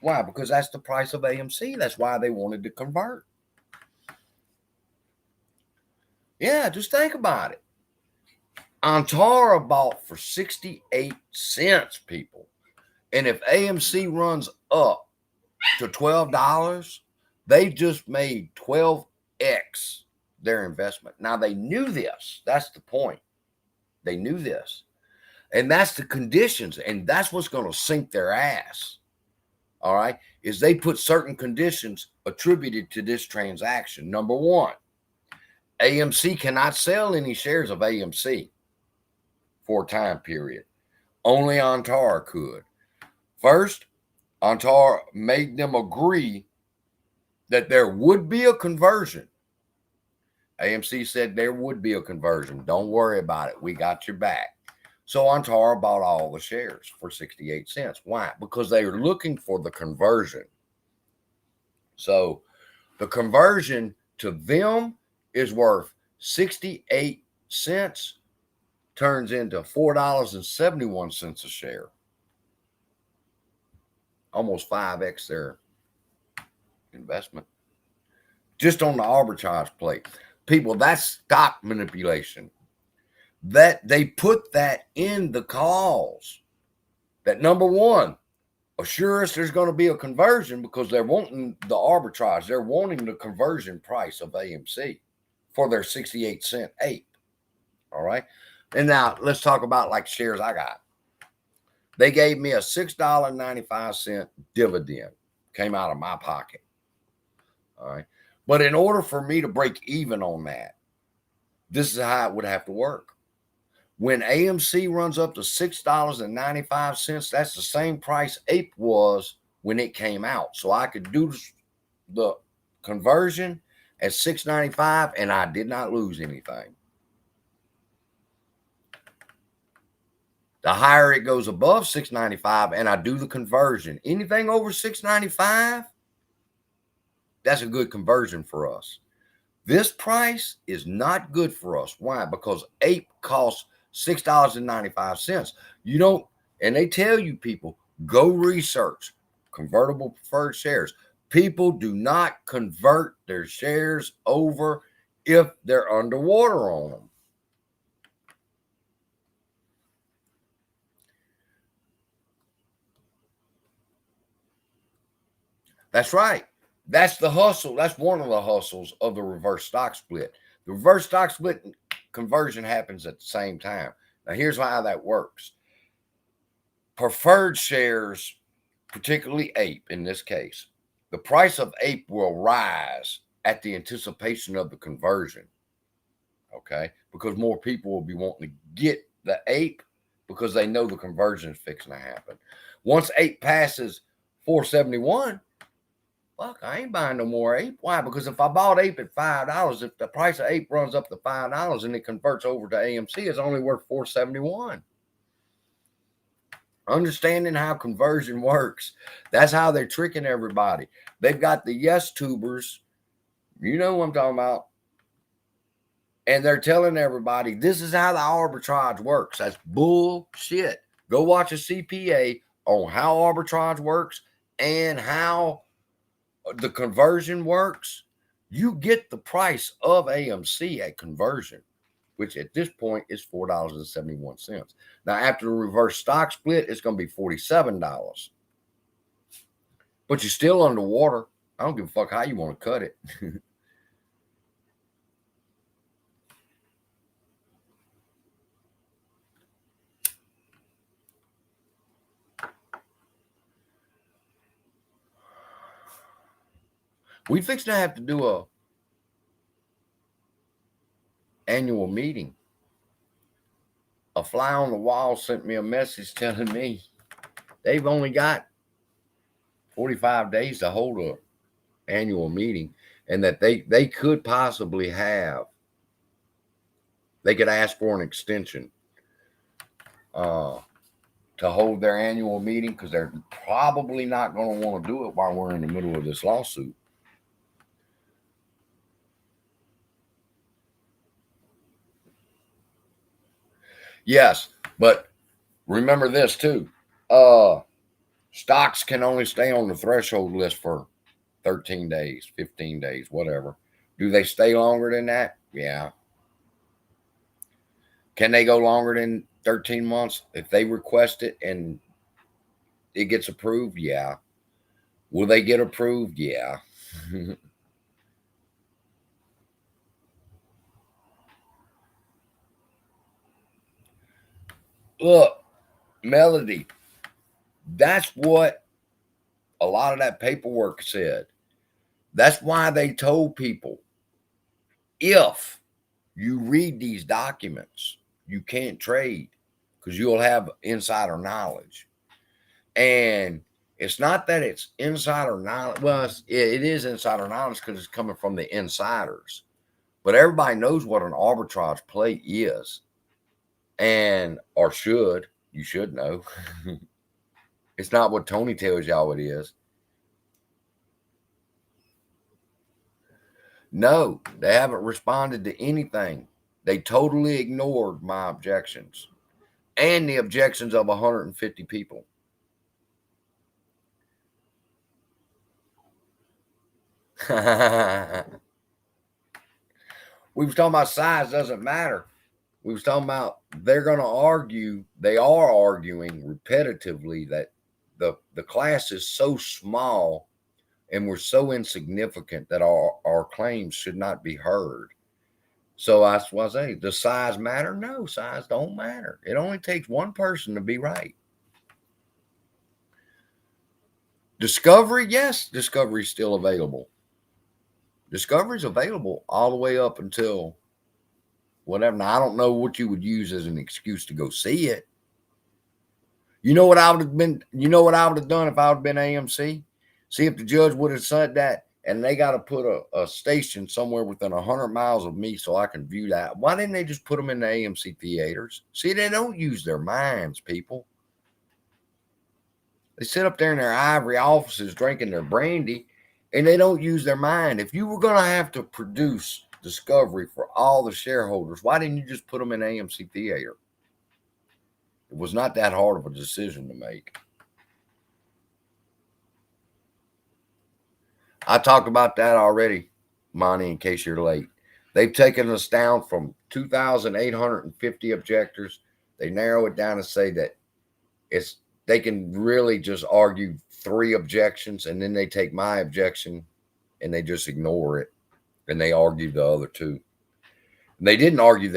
Why? Because that's the price of AMC. That's why they wanted to convert. Yeah, just think about it. Antara bought for 68 cents, people. And if AMC runs up to $12, they just made 12x their investment. Now, they knew this. That's the point. They knew this. And that's the conditions. And that's what's going to sink their ass. All right, is they put certain conditions attributed to this transaction. Number one, AMC cannot sell any shares of AMC for a time period. Only Antara could. First, Antara made them agree that there would be a conversion. AMC said there would be a conversion. Don't worry about it. We got your back. So Antara bought all the shares for 68 cents. Why? Because they are looking for the conversion. So the conversion to them is worth 68 cents, turns into $4.71 a share. Almost 5x their investment. Just on the arbitrage play. People, that's stock manipulation. That they put that in the calls. That number one, assure us there's going to be a conversion because they're wanting the arbitrage. They're wanting the conversion price of AMC for their 68 cent APE. All right. And now let's talk about like shares I got. They gave me a $6.95 dividend. Came out of my pocket. All right. But in order for me to break even on that, this is how it would have to work. When AMC runs up to $6.95, that's the same price APE was when it came out. So I could do the conversion at $6.95 and I did not lose anything. The higher it goes above $6.95 and I do the conversion, anything over $6.95, that's a good conversion for us. This price is not good for us. Why? Because APE costs $6.95. You don't, and they tell you people, go research convertible preferred shares. People do not convert their shares over if they're underwater on them. That's right. That's the hustle. That's one of the hustles of the reverse stock split. The reverse stock split conversion happens at the same time. Now, here's how that works. Preferred shares, particularly APE in this case, the price of APE will rise at the anticipation of the conversion. Okay? Because more people will be wanting to get the APE because they know the conversion is fixing to happen. Once APE passes 471, fuck, I ain't buying no more APE. Why? Because if I bought APE at $5, if the price of APE runs up to $5 and it converts over to AMC, it's only worth $471. Understanding how conversion works. That's how they're tricking everybody. They've got the yes tubers. You know what I'm talking about. And they're telling everybody this is how the arbitrage works. That's bullshit. Go watch a CPA on how arbitrage works and how the conversion works. You get the price of AMC at conversion, which at this point is $4.71. Now, after the reverse stock split, it's going to be $47. But you're still underwater. I don't give a fuck how you want to cut it. We fixed to have to do a annual meeting. A fly on the wall sent me a message telling me they've only got 45 days to hold a annual meeting, and that they could possibly have, they could ask for an extension to hold their annual meeting because they're probably not going to want to do it while we're in the middle of this lawsuit. Yes, but remember this too. Stocks can only stay on the threshold list for 13 days, 15 days, whatever. Do they stay longer than that? Yeah. Can they go longer than 13 months if they request it and it gets approved? Yeah. Will they get approved? Yeah. Look, Melody, that's what a lot of that paperwork said. That's why they told people, if you read these documents, you can't trade because you'll have insider knowledge. And it's not that it's insider knowledge. Well, it is insider knowledge because it's coming from the insiders. But everybody knows what an arbitrage play is. And, or should, you should know. It's not what Tony tells y'all it is. No, they haven't responded to anything. They totally ignored my objections and the objections of 150 people. We was talking about size doesn't matter. We was talking about they're going to argue, they are arguing repetitively that the class is so small and we're so insignificant that our claims should not be heard. So that's what I say. Does size matter? No, size don't matter. It only takes one person to be right. Discovery, yes, discovery is still available. Discovery is available all the way up until whatever. Now, I don't know what you would use as an excuse to go see it. You know what I would have been? You know what I would have done if I would have been AMC? See if the judge would have said that, and they got to put a station somewhere within 100 miles of me so I can view that. Why didn't they just put them in the AMC theaters? See, they don't use their minds, people. They sit up there in their ivory offices drinking their brandy, and they don't use their mind. If you were going to have to produce Discovery for all the shareholders, why didn't you just put them in AMC theater? It was not that hard of a decision to make. I talked about that already, Monty, in case you're late. They've taken us down from 2,850 objectors. They narrow it down to say that they can really just argue 3 objections, and then they take my objection and they just ignore it, and they argue the other 2. And they didn't argue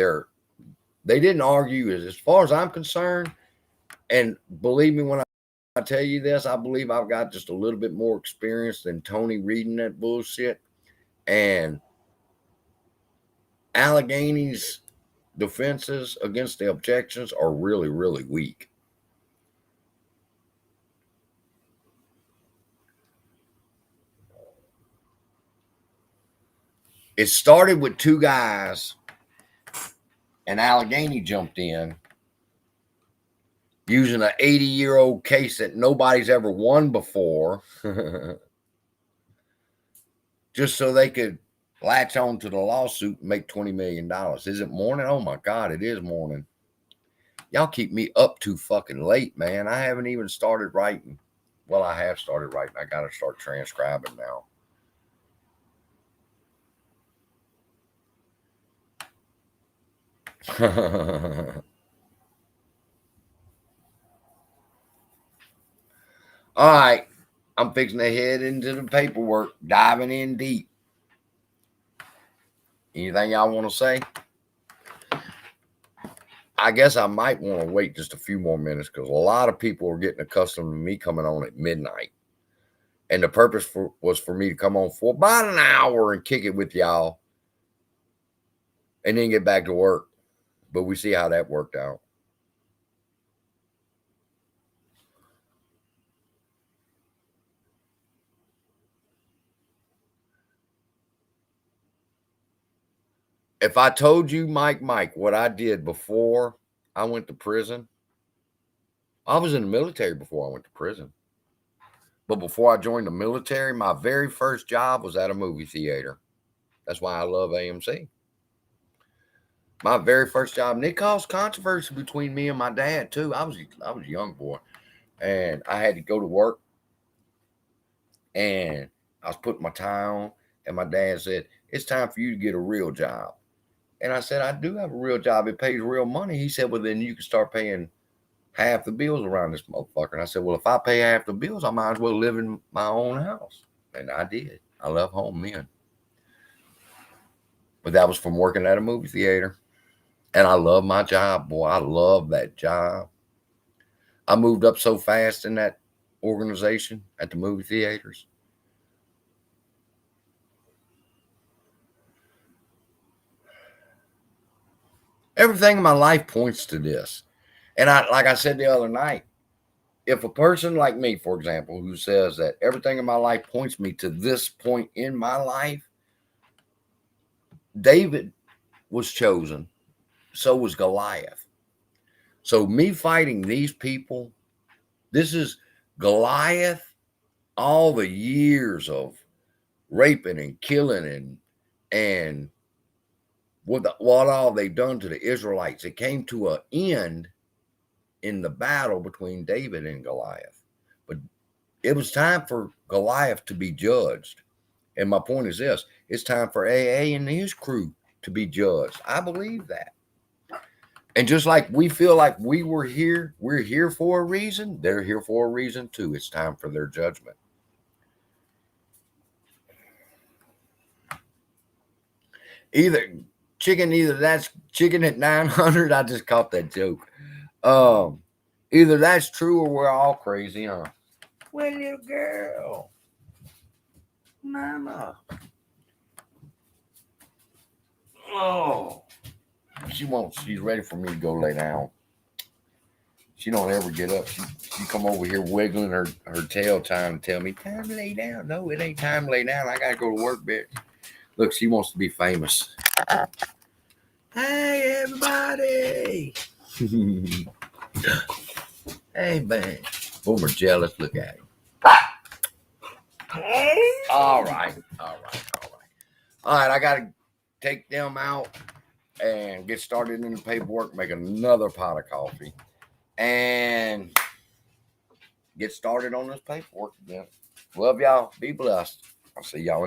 as far as I'm concerned. And believe me when I tell you this, I believe I've got just a little bit more experience than Tony reading that bullshit. And Allegheny's defenses against the objections are really, really weak. It started with 2 guys, and Allegheny jumped in using an 80-year-old case that nobody's ever won before, just so they could latch on to the lawsuit and make $20 million. Is it morning? Oh my God, it is morning. Y'all keep me up too fucking late, man. I haven't even started writing. Well, I have started writing. I got to start transcribing now. All right, I'm fixing to head into the paperwork, diving in deep. Anything y'all want to say? I guess I might want to wait just a few more minutes because a lot of people are getting accustomed to me coming on at midnight. And the purpose was for me to come on for about an hour and kick it with y'all and then get back to work. But we see how that worked out. If I told you, Mike, what I did before I went to prison, I was in the military before I went to prison. But before I joined the military, my very first job was at a movie theater. That's why I love AMC. My very first job, and it caused controversy between me and my dad too. I was a young boy, and I had to go to work, and I was putting my tie on, and my dad said, "It's time for you to get a real job." And I said, "I do have a real job. It pays real money." He said, "Well, then you can start paying half the bills around this motherfucker." And I said, "Well, if I pay half the bills, I might as well live in my own house." And I did. I left home then. But that was from working at a movie theater. And I love my job, boy. I love that job. I moved up so fast in that organization at the movie theaters. Everything in my life points to this. And like I said the other night, if a person like me, for example, who says that everything in my life points me to this point in my life, David was chosen. So was Goliath. So me fighting these people, this is Goliath, all the years of raping and killing and what all they've done to the Israelites. It came to an end in the battle between David and Goliath. But it was time for Goliath to be judged. And my point is this: it's time for AA and his crew to be judged. I believe that. And just like we feel like we're here for a reason, they're here for a reason too. It's time for their judgment. Either that's chicken at 900. I just caught that joke. Either that's true or we're all crazy, huh? Well, little girl, mama. Oh, she's ready for me to go lay down. She don't ever get up. She come over here wiggling her tail time and tell me, time to lay down. No, it ain't time to lay down. I got to go to work, bitch. Look, she wants to be famous. Hey, everybody. Hey, man. Boomer jealous. Look at him. All right. All right, I got to take them out and get started in the paperwork, make another pot of coffee, and get started on this paperwork again. Love y'all. Be blessed. I'll see y'all.